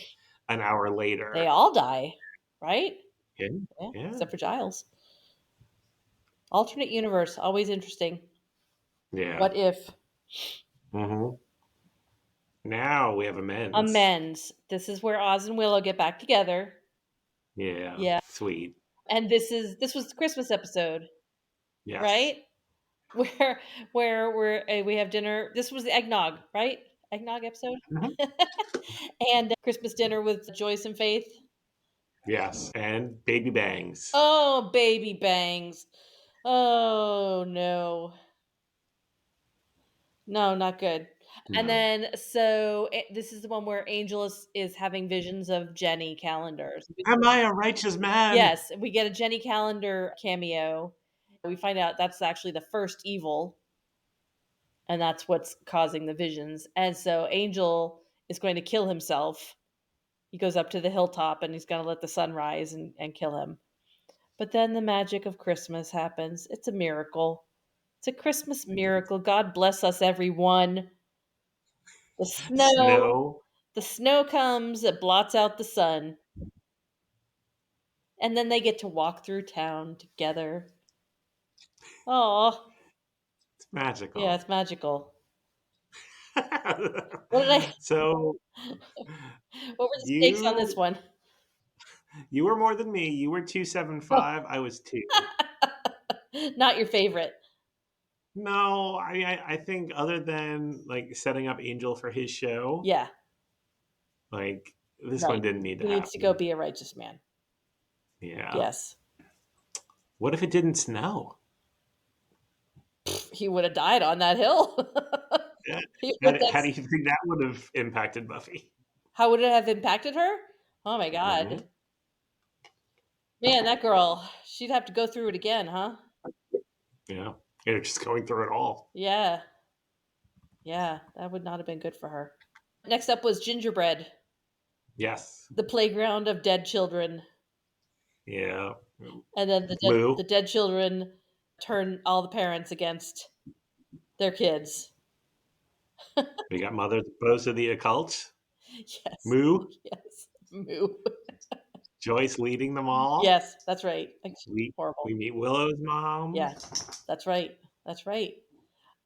an hour later. They all die, right? Yeah. Yeah. Yeah. Except for Giles. Alternate universe, always interesting. Yeah. What if? Mm-hmm. Now we have amends. Amends. This is where Oz and Willow get back together. Yeah. Yeah. Sweet. And this was the Christmas episode, Yes. right? Where we have dinner. This was the eggnog, right? Eggnog episode. Mhm. And Christmas dinner with Joyce and Faith. Yes. And baby bangs. Oh, baby bangs. Oh no. No, not good. No. And then so this is the one where Angel is having visions of Jenny calendars. Am I a righteous man? Yes, we get a Jenny Calendar cameo. We find out that's actually the first evil, and that's what's causing the visions. And so Angel is going to kill himself. He goes up to the hilltop and he's going to let the sun rise and kill him. But then the magic of Christmas happens. It's a miracle. It's a Christmas miracle. God bless us, everyone. The snow comes, it blots out the sun. And then they get to walk through town together. Oh, It's magical. yeah, it's magical. What did I? So What were the stakes on this one? You were more than me. You were 275. I was 2. Not your favorite. No, I think other than like setting up Angel for his show, Yeah, like this right. one didn't need to He happen. needs to go be a righteous man. Yeah. Yes. What if it didn't snow? He would have died on that hill. Yeah. He How, would- how do that's- you think that would have impacted Buffy? How would it have impacted her? Oh my God. Mhm. Man, that girl, she'd have to go through it again, huh? Yeah. You're just going through it all. Yeah. Yeah, that would not have been good for her. Next up was Gingerbread, Yes. the playground of dead children. Yeah. And then Moo. the dead children turn all the parents against their kids. We got Mother Rose of the Occult. Yes. Moo. Yes. Moo. Joyce leading them all. Yes, that's right. We Horrible. meet Willow's mom. Yeah, that's right. That's right.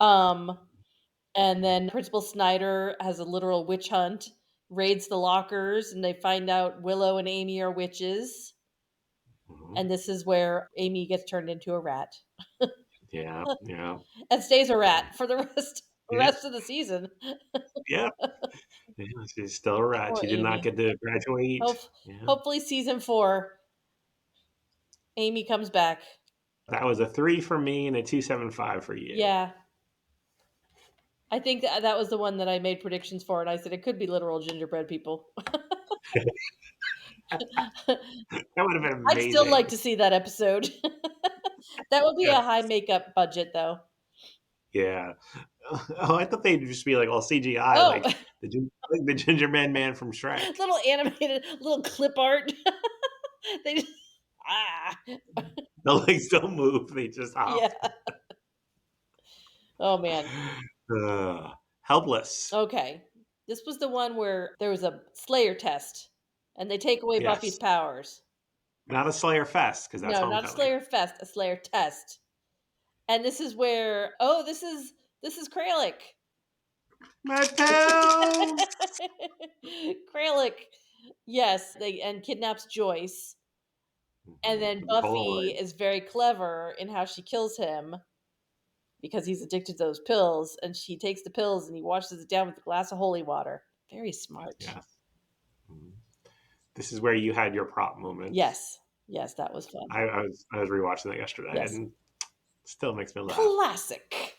And then Principal Snyder has a literal witch hunt, raids the lockers, and they find out Willow and Amy are witches. Mhm. And this is where Amy gets turned into a rat. Yeah. Yeah. And stays a rat for the Yeah. rest of the season. Yeah. Yeah, she's still a rat. Poor She did Amy. not get to graduate. Yeah. Hopefully season 4, Amy comes back. That was a 3 for me and a 275 for you. Yeah. I think that was the one that I made predictions for, and I said it could be literal gingerbread people. That would have been amazing. I'd still like to see that episode. That would be a high makeup budget, though. Yeah. Oh, I thought they'd just be like all CGI, Oh. like the Gingerman Man from Shrek. Little animated, little clip art. They just The legs don't move; they just hop. yeah. Oh man. Helpless. Okay. This was the one where there was a Slayer test, and they take away Yes. Buffy's powers. Not a Slayer Fest because that's No, Homecoming. not a Slayer Fest, a Slayer test. And this is where this is Kralik. Mattel. Kralik. Yes, and kidnaps Joyce. And then Buffy is very clever in how she kills him because he's addicted to those pills, and she takes the pills and he washes it down with a glass of holy water. Very smart. Yeah. This is where you had your prop moment. Yes, that was fun. I was rewatching that yesterday, Yes. and still makes me laugh. Classic.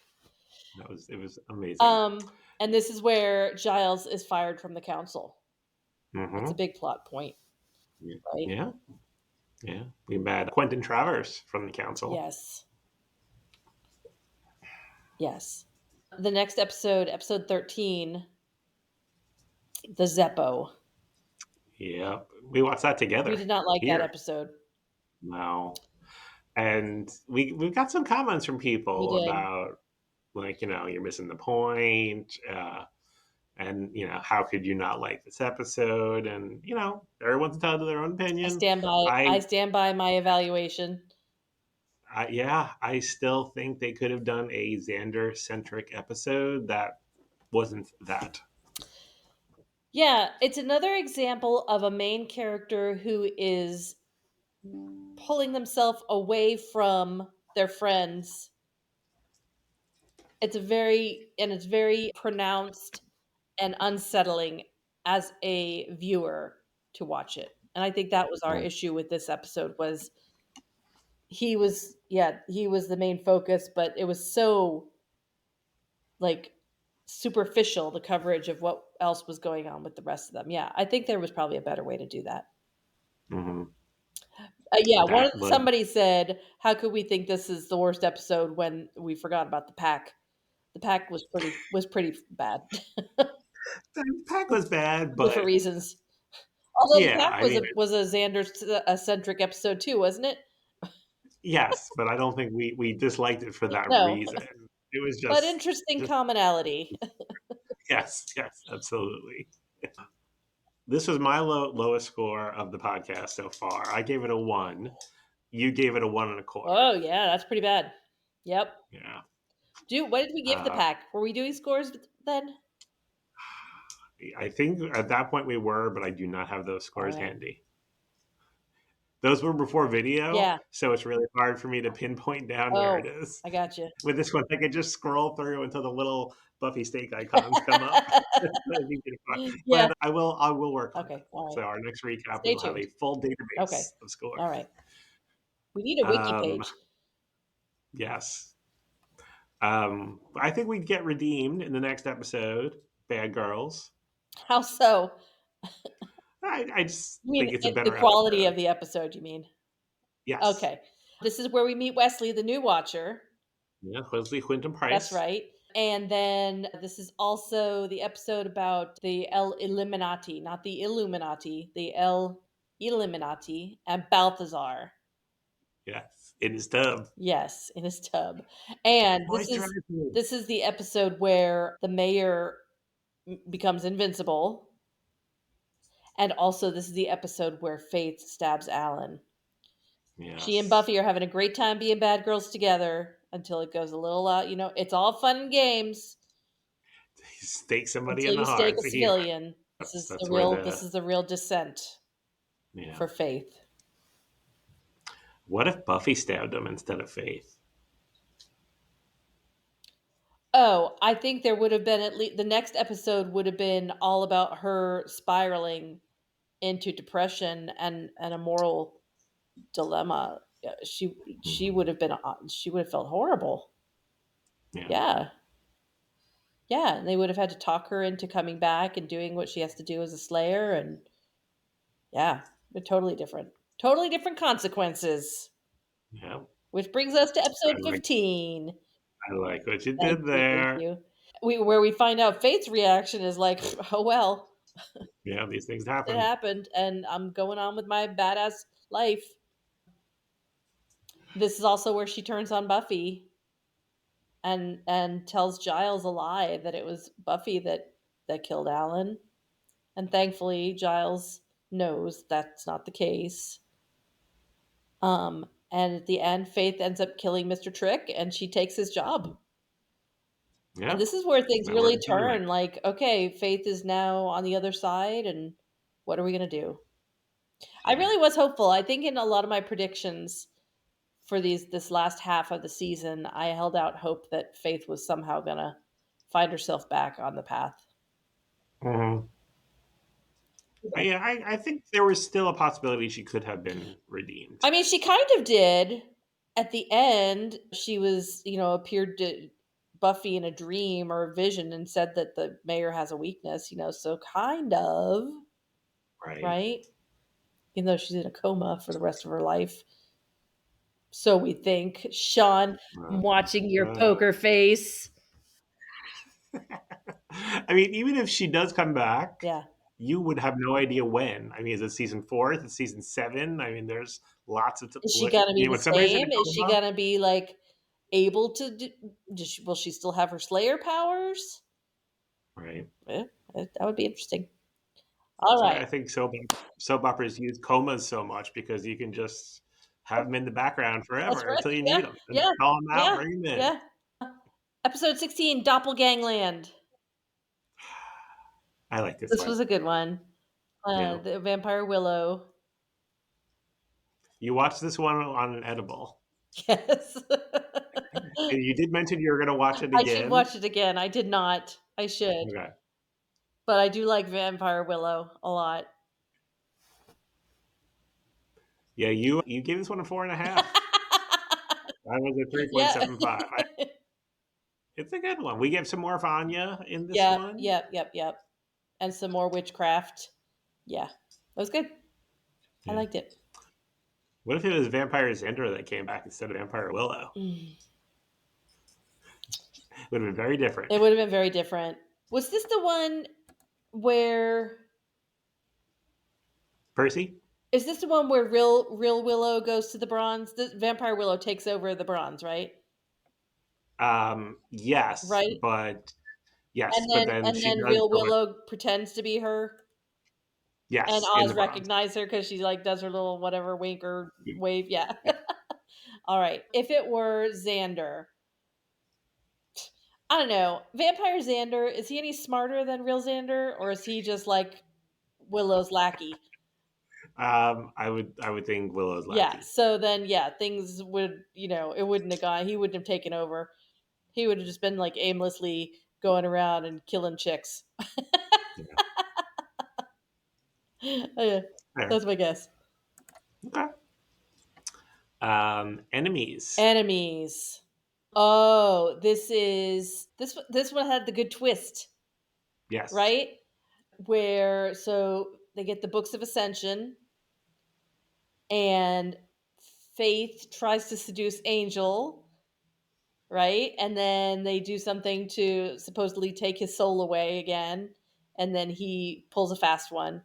It was amazing. And this is where Giles is fired from the council. That's a Mm-hmm. big plot point, right? Yeah, yeah. We met Quentin Travers from the council. Yes. Yes. The next episode, episode 13, the Zeppo. Yeah, we watched that We together did not like that here. episode. No, and we've got some comments from We people did. about like you're missing the point, and how could you not like this episode? And everyone's entitled to their own I opinion. stand by I I stand by my evaluation. Yeah, I still think they could have done a Xander centric episode that wasn't that. Yeah, it's another example of a main character who is pulling themselves away from their friends. It's very pronounced and unsettling as a viewer to watch it. And I think that was our issue with this episode was he was the main focus, but it was so like superficial, the coverage of what else was going on with the rest of them. Yeah, I think there was probably a better way to do that. Mm-hmm. Yeah, That was somebody said, "How could we think this is the worst episode when we forgot about the pack?" The pack was pretty bad the pack was bad, for different but reasons. Although the yeah, pack I mean, was a Xander centric episode too, wasn't it? yes, but I don't think we disliked it for that No, reason. It was but interesting just commonality. yes, yes, absolutely. This was my lowest score of the podcast so far. I gave it a 1. You gave it a 1.25. Oh yeah, that's pretty bad. Yep. Yeah. What did we give the Uh, pack? Were we doing scores then? I think at that point we were, but I do not have those All scores right. handy. Those were before video, Yeah. so it's really hard for me to pinpoint down where it Oh, is. I got you. With this one, I could just scroll through until the little Buffy steak icons come up. Yeah. But I will work on Okay. it. All So right. our next recap, we Stay will have a tuned. full Okay. database of scores. All right. We need a wiki page. Yes. I think we get redeemed in the next episode. Bad Girls. How so? I just You mean think it's a the better quality episode. of the episode, you mean? Yes. Okay. This is where we meet Wesley, the new watcher. Yeah, Leslie Quinton That's Price. right. And then this is also the episode about the El Illuminati, not the Illuminati, the El Illuminati and Balthazar. Yes, in his tub. Yes, in his tub. And Moisturizer. this is the episode where the mayor becomes invincible. And also this is the episode where Faith stabs Alan. She and Yes. Buffy are having a great time being bad girls together until it goes a little it's all fun and games He stakes somebody until in you the stake heart. a So he, civilian. that's where This the is the real descent yeah. for Faith. What if Buffy stabbed him instead of Faith? Oh, I think there would have been at least the next episode would have been all about her spiraling into depression and a moral dilemma. She Mhm. would have been she would have felt horrible. Yeah. Yeah. Yeah, and they would have had to talk her into coming back and doing what she has to do as a slayer and yeah, they're totally different. Totally different consequences. Yeah. Which brings us to I episode like 15. I like what you Thank did you, thank there. you. Where we find out Faith's reaction is like, "Oh well, Yeah, these things it happen. happened and I'm going on with my badass life." This is also where she turns on Buffy and tells Giles a lie that it was Buffy that killed Alan. And thankfully Giles knows that's not the case. And at the end, Faith ends up killing Mr. Trick and she takes his job. And Yeah. this is where things And we're really continuing. turn like, okay, Faith is now on the other side, and what are we going to do? I Yeah. really was hopeful. I think in a lot of my predictions for this last half of the season, I held out hope that Faith was somehow going to find herself back on the path. Mm-hmm. Yeah, I think there was still a possibility she could have been redeemed. I mean, she kind of did at the end. She was, appeared to Buffy in a dream or a vision and said that the mayor has a weakness, so kind of, Right. right? Even though she's in a coma for the rest of her life. So we think. Sean, I'm watching your poker face. I mean, even if she does come back, Yeah. you would have no idea when. I mean, is it season 4? Is it season 7? I mean, there's lots of Is she gonna be the when somebody's in a same? Is she coma, gonna be like able to do? Will she still have her Slayer powers? right? Yeah, that would be interesting. That's All why right. I think soap operas use comas so much, because you can just have them in the background That's forever right. until you Yeah. need them, and Yeah. call them out, Yeah. bring them in. Yeah. Episode 16, Doppelgangland. I like this This one. was a good one. Yeah, The Vampire Willow. you watched this one on an edible. Yes. And you did mention you were going to watch it I should again. watch it again. I did not. I should. Okay. But I do like Vampire Willow a lot. Yeah, you gave this one a 4.5. I was at Yeah. 3.75. It's a good one. We get some more Vanya in this Yeah. one. Yep. And some more witchcraft. Yeah. That was good. I Yeah. liked it. What if it was Vampire Zender that came back instead of Vampire Willow? Would have been very different. It would have been very different. Was this the one where Percy? Is this the one where real Willow goes to the bronze? The Vampire Willow takes over the bronze, right? Yes, Right? but And but then then she does real go in, Willow pretends to be her, and yes, in Oz the bronze. recognizes her because she like does her little whatever wink or wave. Yeah. All right. If it were Xander, I don't know. Vampire Xander, is he any smarter than real Xander, or is he just like Willow's lackey? I would think Willow's Yeah. lackey. So then, yeah, things would, it wouldn't have gone. He wouldn't have taken over. He would have just been like aimlessly going around and killing chicks. Yeah, Fair. that's my guess. Okay. Enemies. Enemies. Oh, this one had the good twist, Yes. right? Where they get the books of ascension, and Faith tries to seduce Angel, right? And then they do something to supposedly take his soul away again, and then he pulls a fast one.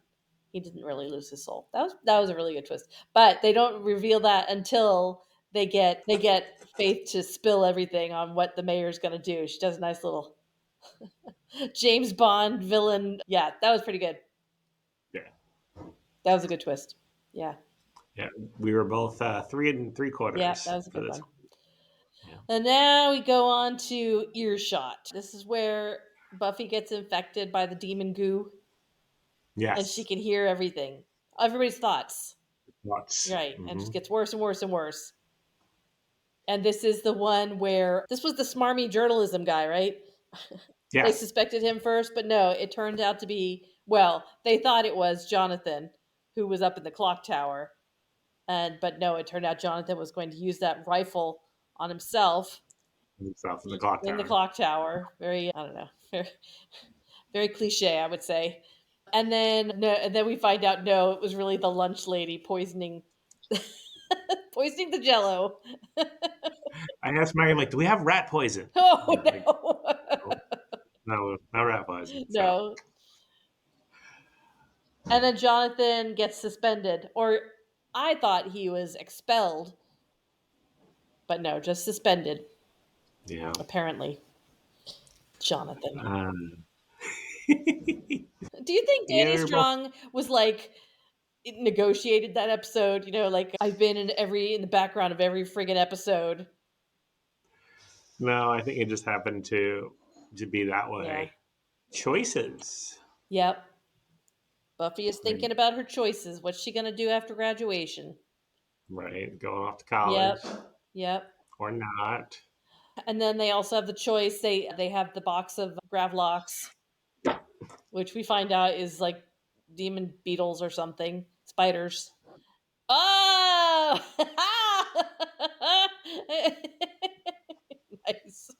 He didn't really lose his soul. That was a really good twist. But they don't reveal that until they get Faith to spill everything on what the mayor's going to do. She does a nice little James Bond villain. Yeah, that was pretty good. Yeah. That was a good twist. Yeah. Yeah. We were both 3 3/4. Yeah, that was a good one. Yeah. And now we go on to Earshot. This is where Buffy gets infected by the demon goo. Yes. And she can hear everything. Everybody's thoughts. Lots. Right. Mm-hmm. And it just gets worse and worse and worse. And this is the one where this was the smarmy journalism guy, right? Yes. They suspected him first, but no, it turned out to be, they thought it was Jonathan who was up in the clock tower. But no, it turned out Jonathan was going to use that rifle on himself. Himself in the clock tower. In the clock tower. Very, I don't know, very, very cliche, I would say. And then we find out, no, it was really the lunch lady poisoning the Jello. I asked Mary, like, do we have rat poison? Oh, Like, no. no rat poison. No. So. And then Jonathan gets suspended, or I thought he was expelled, but no, just suspended. Yeah. Apparently, Jonathan. Do you think Danny Strong was like negotiated that episode? Like I've been in the background of every friggin' episode. No, I think it just happened to be that way. Yeah. Choices. Yep. Buffy is thinking about her choices. What's she gonna do after graduation? Right, going off to college. Yep. Or not. And then they also have the choice. They have the box of Gravlocks, which we find out is like demon beetles or something, spiders. Oh, nice.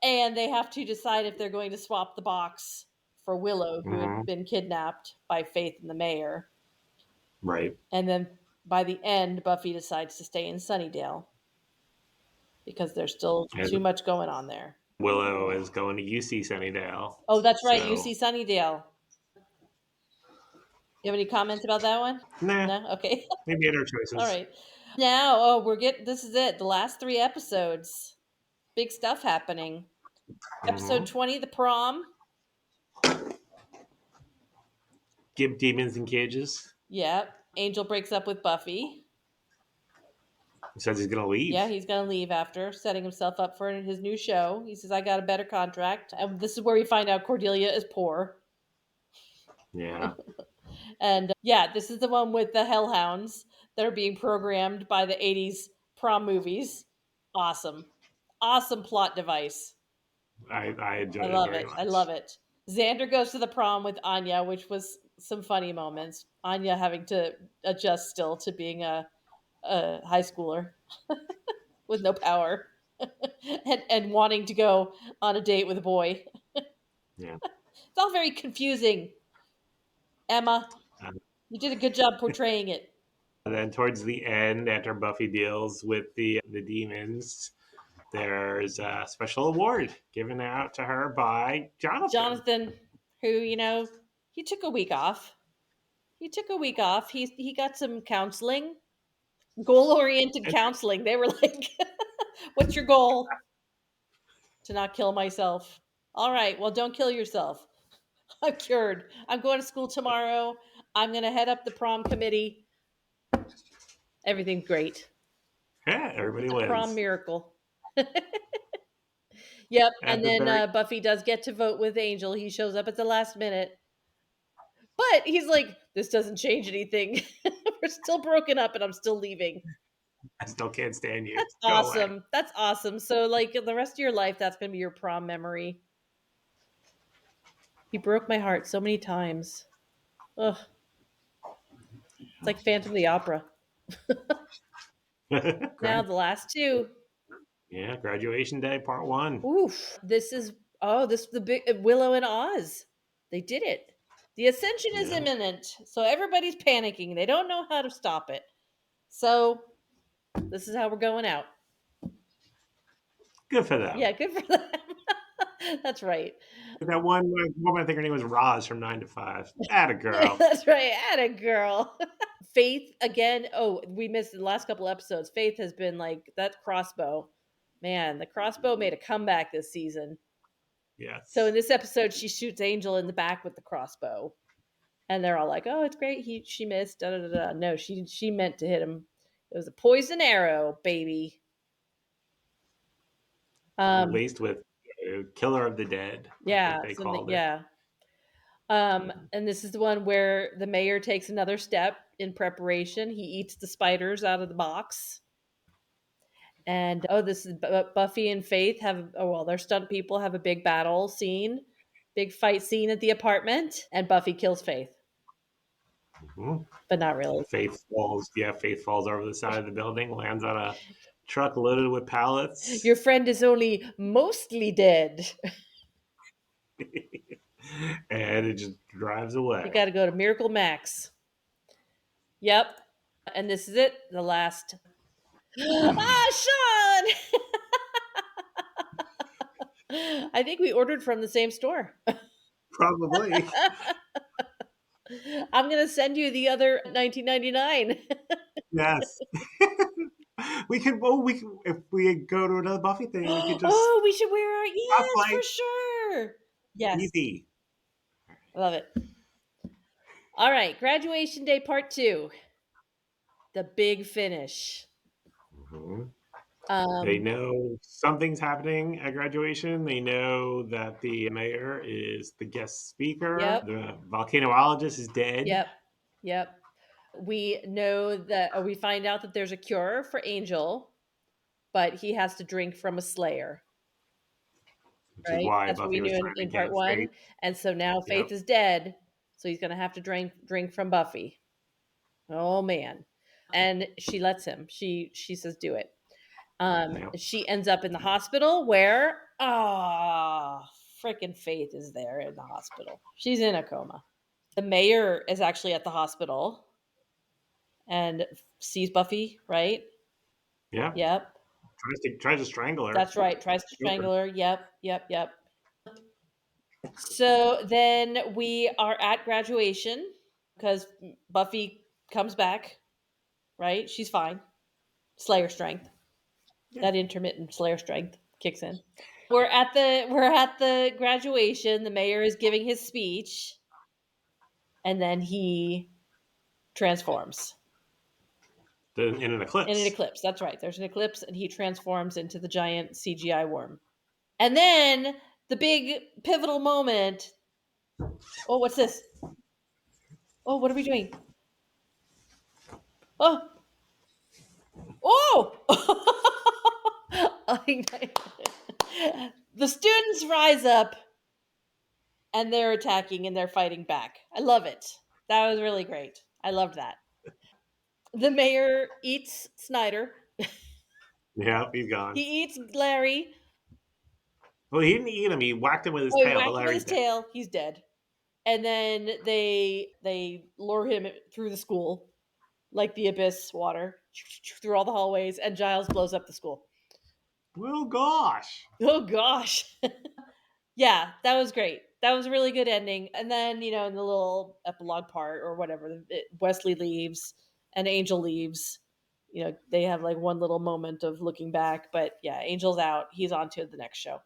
And they have to decide if they're going to swap the box for Willow, who had been kidnapped by Faith and the mayor. Right. And then by the end, Buffy decides to stay in Sunnydale because there's still And too much going on there. Willow is going to UC Sunnydale. Oh, that's right. So, UC Sunnydale. You have any comments about that one? nah, No? Okay. maybe other choices. All right. Now, this is it. The last 3 episodes. Big stuff happening. Episode 20, the prom. Give demons in cages. Yep. Angel breaks up with Buffy. He says he's going to leave. Yeah, he's going to leave after setting himself up for his new show. He says, I got a better contract. And this is where we find out Cordelia is poor. Yeah. And yeah, this is the one with the hellhounds that are being programmed by the 80s prom movies. Awesome. Awesome plot device. I enjoyed I love it very it. much. I love it. Xander goes to the prom with Anya, which was some funny moments. Anya having to adjust still to being a high schooler with no power and wanting to go on a date with a boy. Yeah. It's all very confusing. Emma, you did a good job portraying it. And then towards the end, after Buffy deals with the demons, there's a special award given out to her by Jonathan, who, he took a week off. He got some counseling, goal-oriented counseling. They were like, what's your goal? To not kill myself. All right, well, don't kill yourself. I'm cured. I'm going to school tomorrow. I'm going to head up the prom committee. Everything's great. Yeah, everybody A wins. prom miracle. Yep. At And the then very- Buffy does get to vote with Angel. He shows up at the last minute. But he's like, this doesn't change anything. We're still broken up and I'm still leaving. I still can't stand you. That's Go awesome. away. That's awesome. So, like, the rest of your life, that's going to be your prom memory. He broke my heart so many times. Ugh. It's like Phantom of the Opera. Now, the last 2. Yeah, graduation day, part 1. Oof. This is the big Willow and Oz. They did it. The ascension is imminent. So everybody's panicking. They don't know how to stop it. So this is how we're going out. Good for them. Yeah, good for them. That's right. That one woman, I think her name was Roz from 9 to 5. Atta girl. That's right. Atta girl. Faith, again. Oh, we missed the last couple episodes. Faith has been like, that crossbow. Man, the crossbow made a comeback this season. Yes. So in this episode, she shoots Angel in the back with the crossbow. And they're all like, oh, it's great. She missed. Da, da, da, da. No, she meant to hit him. It was a poison arrow, baby. Laced with Killer of the Dead. Yeah. They called it. Yeah. And this is the one where the mayor takes another step in preparation. He eats the spiders out of the box. And this is Buffy and Faith their stunt people have a big battle scene, big fight scene at the apartment, and Buffy kills Faith. Mm-hmm. But not really. Faith falls over the side of the building, lands on a truck loaded with pallets. Your friend is only mostly dead. And it just drives away. You got to go to Miracle Max. Yep. And this is it. The last. Sean! I think we ordered from the same store. Probably. I'm going to send you the other $19.99. Yes. We could if we go to another Buffy thing, we could just we should wear our for sure. Yes. Easy. I love it. All right, graduation day part 2. The big finish. Mm-hmm. They know something's happening at graduation. They know that the mayor is the guest speaker. Yep. The volcanologist is dead. Yep. We know that we find out that there's a cure for Angel, but he has to drink from a slayer. Which is why that's Buffy what we knew in part 1. Faith. And so now Faith is dead, so he's going to have to drink from Buffy. Oh man. And she lets him. She says do it. Yeah. She ends up in the hospital where, freaking Faith is there in the hospital. She's in a coma. The mayor is actually at the hospital and sees Buffy, right? Yeah. Yep. Tries to strangle her. That's right. Tries to Choke her. strangle her. Yep. So then we are at graduation because Buffy comes back, right? She's fine. Slayer strength. Yeah. That intermittent Slayer strength kicks in. We're at the graduation. The mayor is giving his speech, and then he transforms In an in an eclipse. eclipse. That's right. There's an eclipse, and he transforms into the giant CGI worm. And then the big pivotal moment. Oh, what's this? Oh, what are we doing? Oh, the students rise up and they're attacking and they're fighting back. I love it. That was really great. I loved that. The mayor eats Snyder. Yeah, he's gone. He eats Larry. Well, he didn't eat him. He whacked him with his Oh, he tail, but whacked him with Larry's his dead. tail. He's dead. And then they lure him through the school like the abyss water through all the hallways, and Giles blows up the school. Well, gosh. Oh gosh. Yeah, that was great. That was a really good ending. And then, in the little epilogue part or whatever, Wesley leaves and Angel leaves. They have like one little moment of looking back, but yeah, Angel's out. He's on to the next show.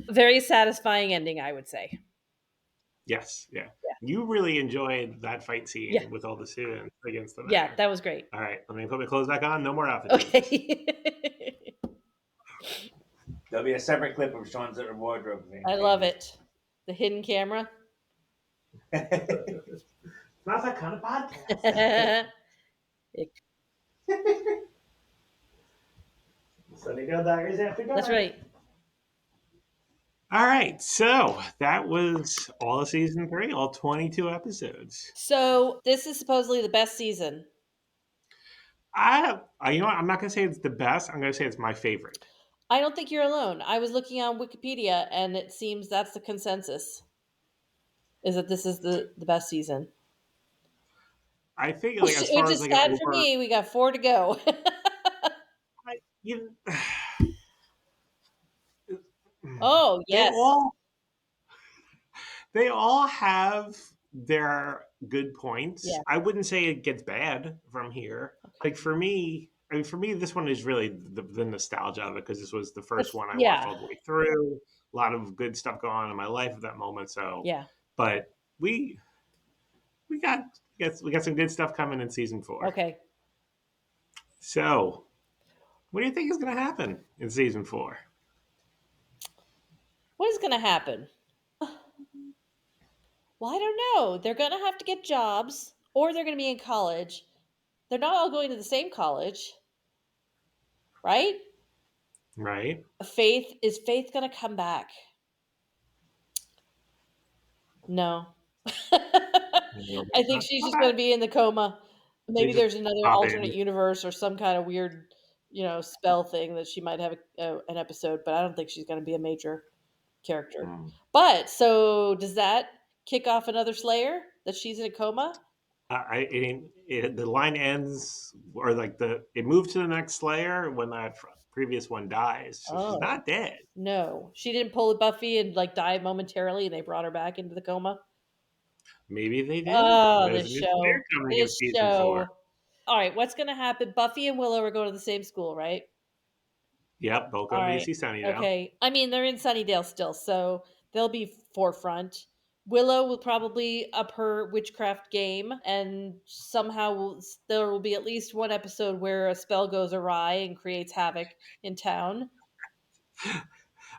Very satisfying ending, I would say. Yes, yeah. Yeah. You really enjoyed that fight scene Yeah. with all the students against the Yeah, mayor. that was great. All right, let me put my clothes back on. No more outfit changes. Okay. There'll be a separate clip of Sean's wardrobe thing. I love it. The hidden camera. It's not that kind of podcast. Sunnydale Diaries after dark. That's right. All right, so that was all of season 3, all 22 episodes. So this is supposedly the best season. You know what? I'm not going to say it's the best. I'm going to say it's my favorite. I don't think you're alone. I was looking on Wikipedia, and it seems that's the consensus, is that this is the best season. I think, like, as Which far as is like sad for me. We got 4 to go. you, Oh, yes. they all have their good points. Yeah. I wouldn't say it gets bad from here. Like for me, this one is really the nostalgia of it because this was the first one I watched all the way through. A lot of good stuff going on in my life at that moment. So Yeah. but we got some good stuff coming in season 4. Okay. So what do you think is going to happen in season 4? What is going to happen? Well, I don't know. They're going to have to get jobs, or they're going to be in college. They're not all going to the same college, right? Right. Is Faith going to come back? No. I think she's just going to be in the coma. Maybe there's another alternate universe or some kind of weird, spell thing that she might have an episode, but I don't think she's going to be a major character. But so does that kick off another Slayer that she's in a coma? The line ends, or like it moved to the next Slayer when that previous one dies. So she's not dead. No, she didn't pull a Buffy and like die momentarily, and they brought her back into the coma. Maybe they did. Oh, There's this a new show! Slayer coming in This season show! 4. All right, what's going to happen? Buffy and Willow are going to the same school, right? Yep, both going to UC Sunnydale. Okay, I mean they're in Sunnydale still, so they'll be forefront. Willow will probably up her witchcraft game, and somehow there will be at least one episode where a spell goes awry and creates havoc in town.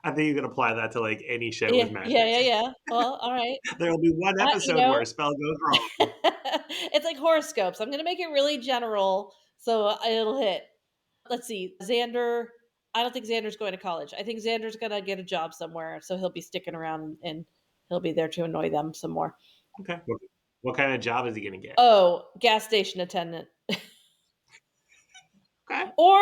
I think you can apply that to like any show Yeah, with magic. yeah. Well, all right. There will be one episode where a spell goes wrong. It's like horoscopes. I'm going to make it really general so it'll hit. Let's see. Xander. I don't think Xander's going to college. I think Xander's going to get a job somewhere, so he'll be sticking around and he'll be there to annoy them some more. Okay. What kind of job is he going to get? Oh, gas station attendant. Okay. Or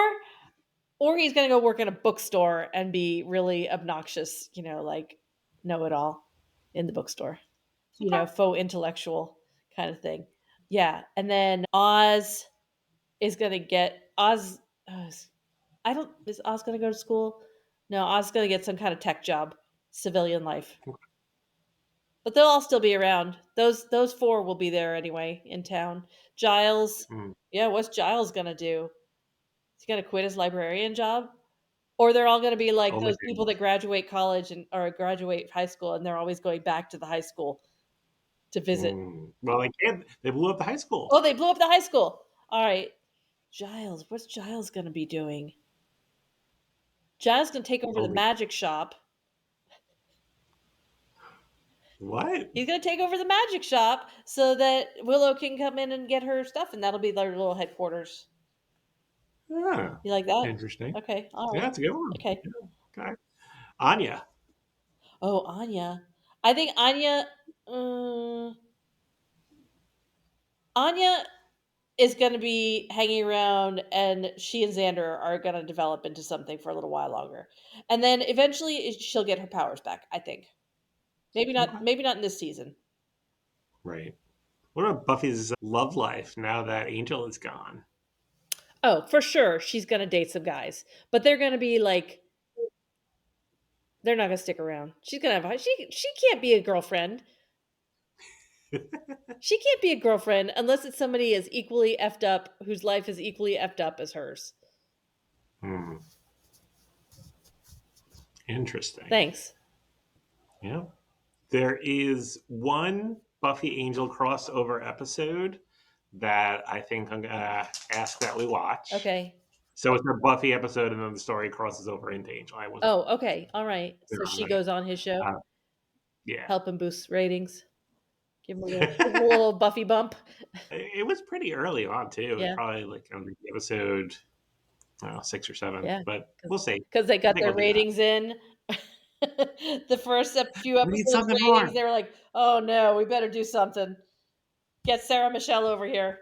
or he's going to go work in a bookstore and be really obnoxious, like know it all in the bookstore, Okay. faux intellectual kind of thing. Yeah. And then Oz is going to get Oz. I don't, is Oz going to go to school? No, Oz is going to get some kind of tech job, civilian life. But they'll all still be around. Those four will be there anyway in town. Giles, Mm. yeah, what's Giles gonna do? Is he gonna quit his librarian job? Or they're all gonna be like Only those people that graduate college and or graduate high school and they're always going back to the high school to visit. Well, they can't. They blew up the high school. Oh, they blew up the high school. All right. Giles, what's Giles gonna be doing? Giles gonna take over the Only magic shop. what? He's gonna take over the magic shop so that Willow can come in and get her stuff, and that'll be their little headquarters. Yeah, You like that? interesting. Okay, all Yeah, right. that's a good one. Okay. Yeah, okay. Anya. Oh, Anya. I think uh, Anya is going to be hanging around, and she and Xander are going to develop into something for a little while longer, and then eventually she'll get her powers back. I think maybe not. Okay. Maybe not in this season. Right. What about Buffy's love life now that Angel is gone? Oh, for sure, she's going to date some guys, but they're going to be like they're not going to stick around. She's going to have she can't be a girlfriend. She can't be a girlfriend unless it's somebody as equally effed up, whose life is equally effed up as hers. Hmm. Interesting. Thanks. Yeah. There is one Buffy Angel crossover episode that I think I'm gonna ask that we watch. Okay. So it's a Buffy episode, and then the story crosses over into Angel. I wasn't Oh, okay. All right. clear So on she that. goes on his show, Yeah, help him boost ratings, give him a little Buffy bump. it was pretty early on too. It was Yeah, probably like on episode I don't know, 6 or 7, yeah. but we'll see. Because they I got think their I'll do that. ratings in. The first few We need episodes something ratings, more. they were like, "Oh no, we better do something. Get Sarah Michelle over here."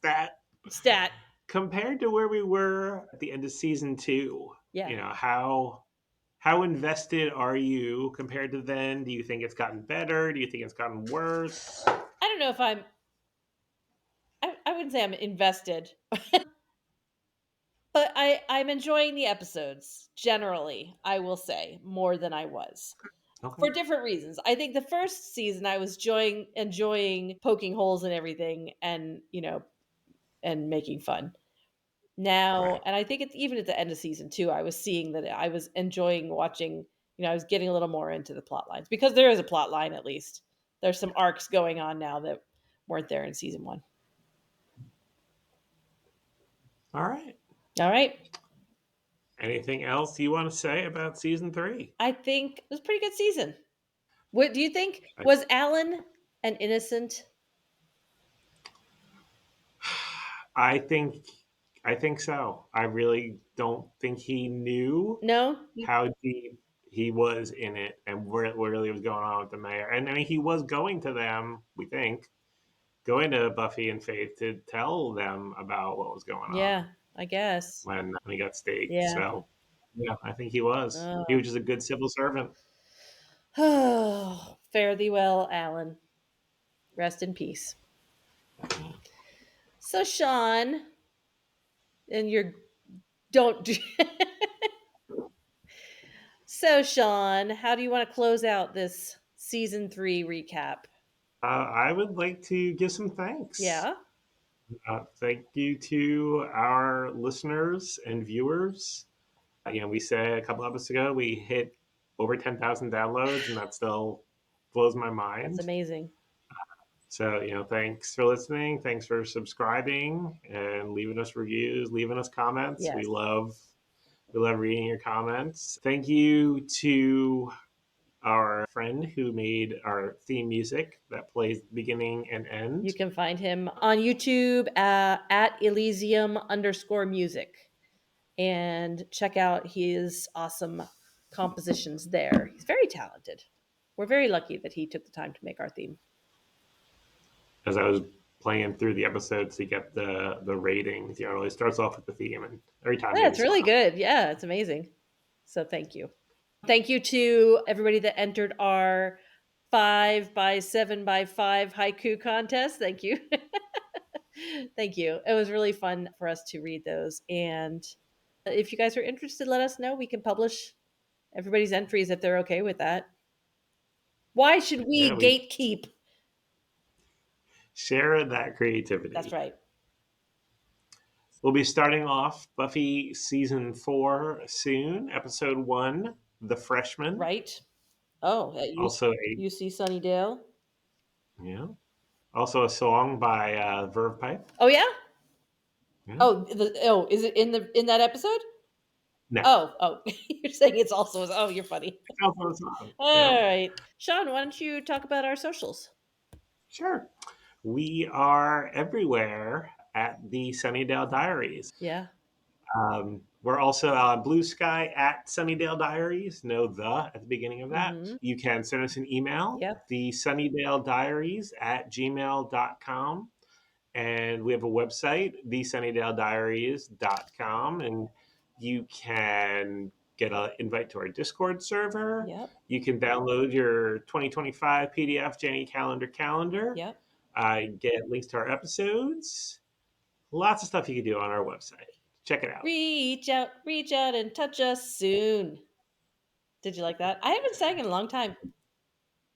That Stat. compared to where we were at the end of season 2, Yeah. how invested are you compared to then? Do you think it's gotten better? Do you think it's gotten worse? I don't know if I wouldn't say I'm invested. But I'm enjoying the episodes generally, I will say, more than I was. Okay. For different reasons. I think the first season I was enjoying poking holes in everything and, and making fun. Now, Right. and I think it's even at the end of season 2 I was seeing that I was enjoying watching, I was getting a little more into the plot lines because there is a plot line at least. There's some arcs going on now that weren't there in season 1. All right. All right. Anything else you want to say about season 3? I think it was a pretty good season. What do you think? I, Was Alan an innocent? I think I think so. I really don't think he knew No? how deep he was in it and what really was going on with the mayor. And I mean, he was going to them. We think going to Buffy and Faith to tell them about what was going on Yeah, I guess. when he got staked. Yeah. So yeah, I think he was. He Oh. was just a good civil servant. Oh, fare thee well, Alan. Rest in peace. So, Sean, and your don't. So, Sean, how do you want to close out this season 3 recap? I would like to give some thanks. Yeah. Thank you to our listeners and viewers. We said a couple episodes ago we hit over 10,000 downloads, and that still blows my That's mind. amazing. So, thanks for listening. Thanks for subscribing and leaving us reviews, leaving us comments. Yes. We love reading your comments. Thank you to our friend who made our theme music that plays beginning and end. You can find him on YouTube at Elysium_music and check out his awesome compositions there. He's very talented. We're very lucky that he took the time to make our theme. As I was playing through the episodes to get the ratings. It really starts off with the theme, and every time Yeah, it's moves really on. good. Yeah, it's amazing. So thank you. Thank you to everybody that entered our 5x7x5 haiku contest. Thank you. Thank you. It was really fun for us to read those. And if you guys are interested, let us know. We can publish everybody's entries if they're okay with that. Why should Yeah, we we gatekeep? share that creativity. That's right. We'll be starting off Buffy season 4 soon, episode 1, The Freshman. Right. Oh, at Also a UC Sunnydale. yeah, also a song by Verve Pipe. Oh yeah. Yeah. Oh, is it in that episode? No, Oh, you're saying it's also. Oh, you're funny. it's also a song. All Yeah, right, Sean, why don't you talk about our socials? sure. We are everywhere at the Sunnydale Diaries. Yeah. We're also on Blue Sky at Sunnydale Diaries. No the at the beginning of that. Mm-hmm. You can send us an email, Yep. the Sunnydale Diaries at gmail.com. And we have a website, thesunnydalediaries.com. And you can get an invite to our Discord server. Yep. You can download your 2025 PDF Jenny calendar. Yep. Get links to our episodes. Lots of stuff you can do on our website. Check it out. Reach out, and touch us soon. Did you like that? I haven't sang in a long time.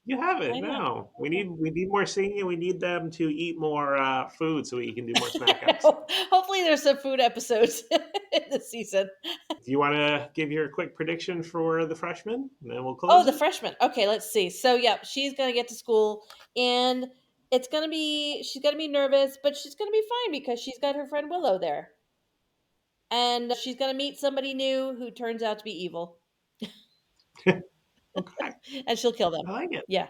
You have I it. know. No, we need more singing. We need them to eat more food so we can do more snack episodes. Hopefully, there's some food episodes in this season. Do you want to give your quick prediction for the freshman? And then we'll close. Oh, the freshman. Okay, let's see. So, yeah, she's gonna get to school, and she's gonna be nervous, but she's gonna be fine because she's got her friend Willow there, and she's gonna meet somebody new who turns out to be evil, Okay, and she'll kill them. I like it. Yeah.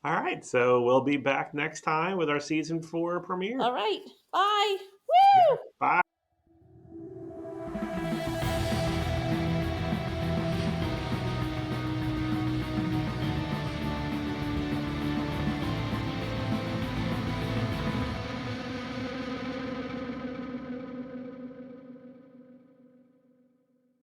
All right, so we'll be back next time with our season 4 premiere. All right. Bye. Woo! Bye.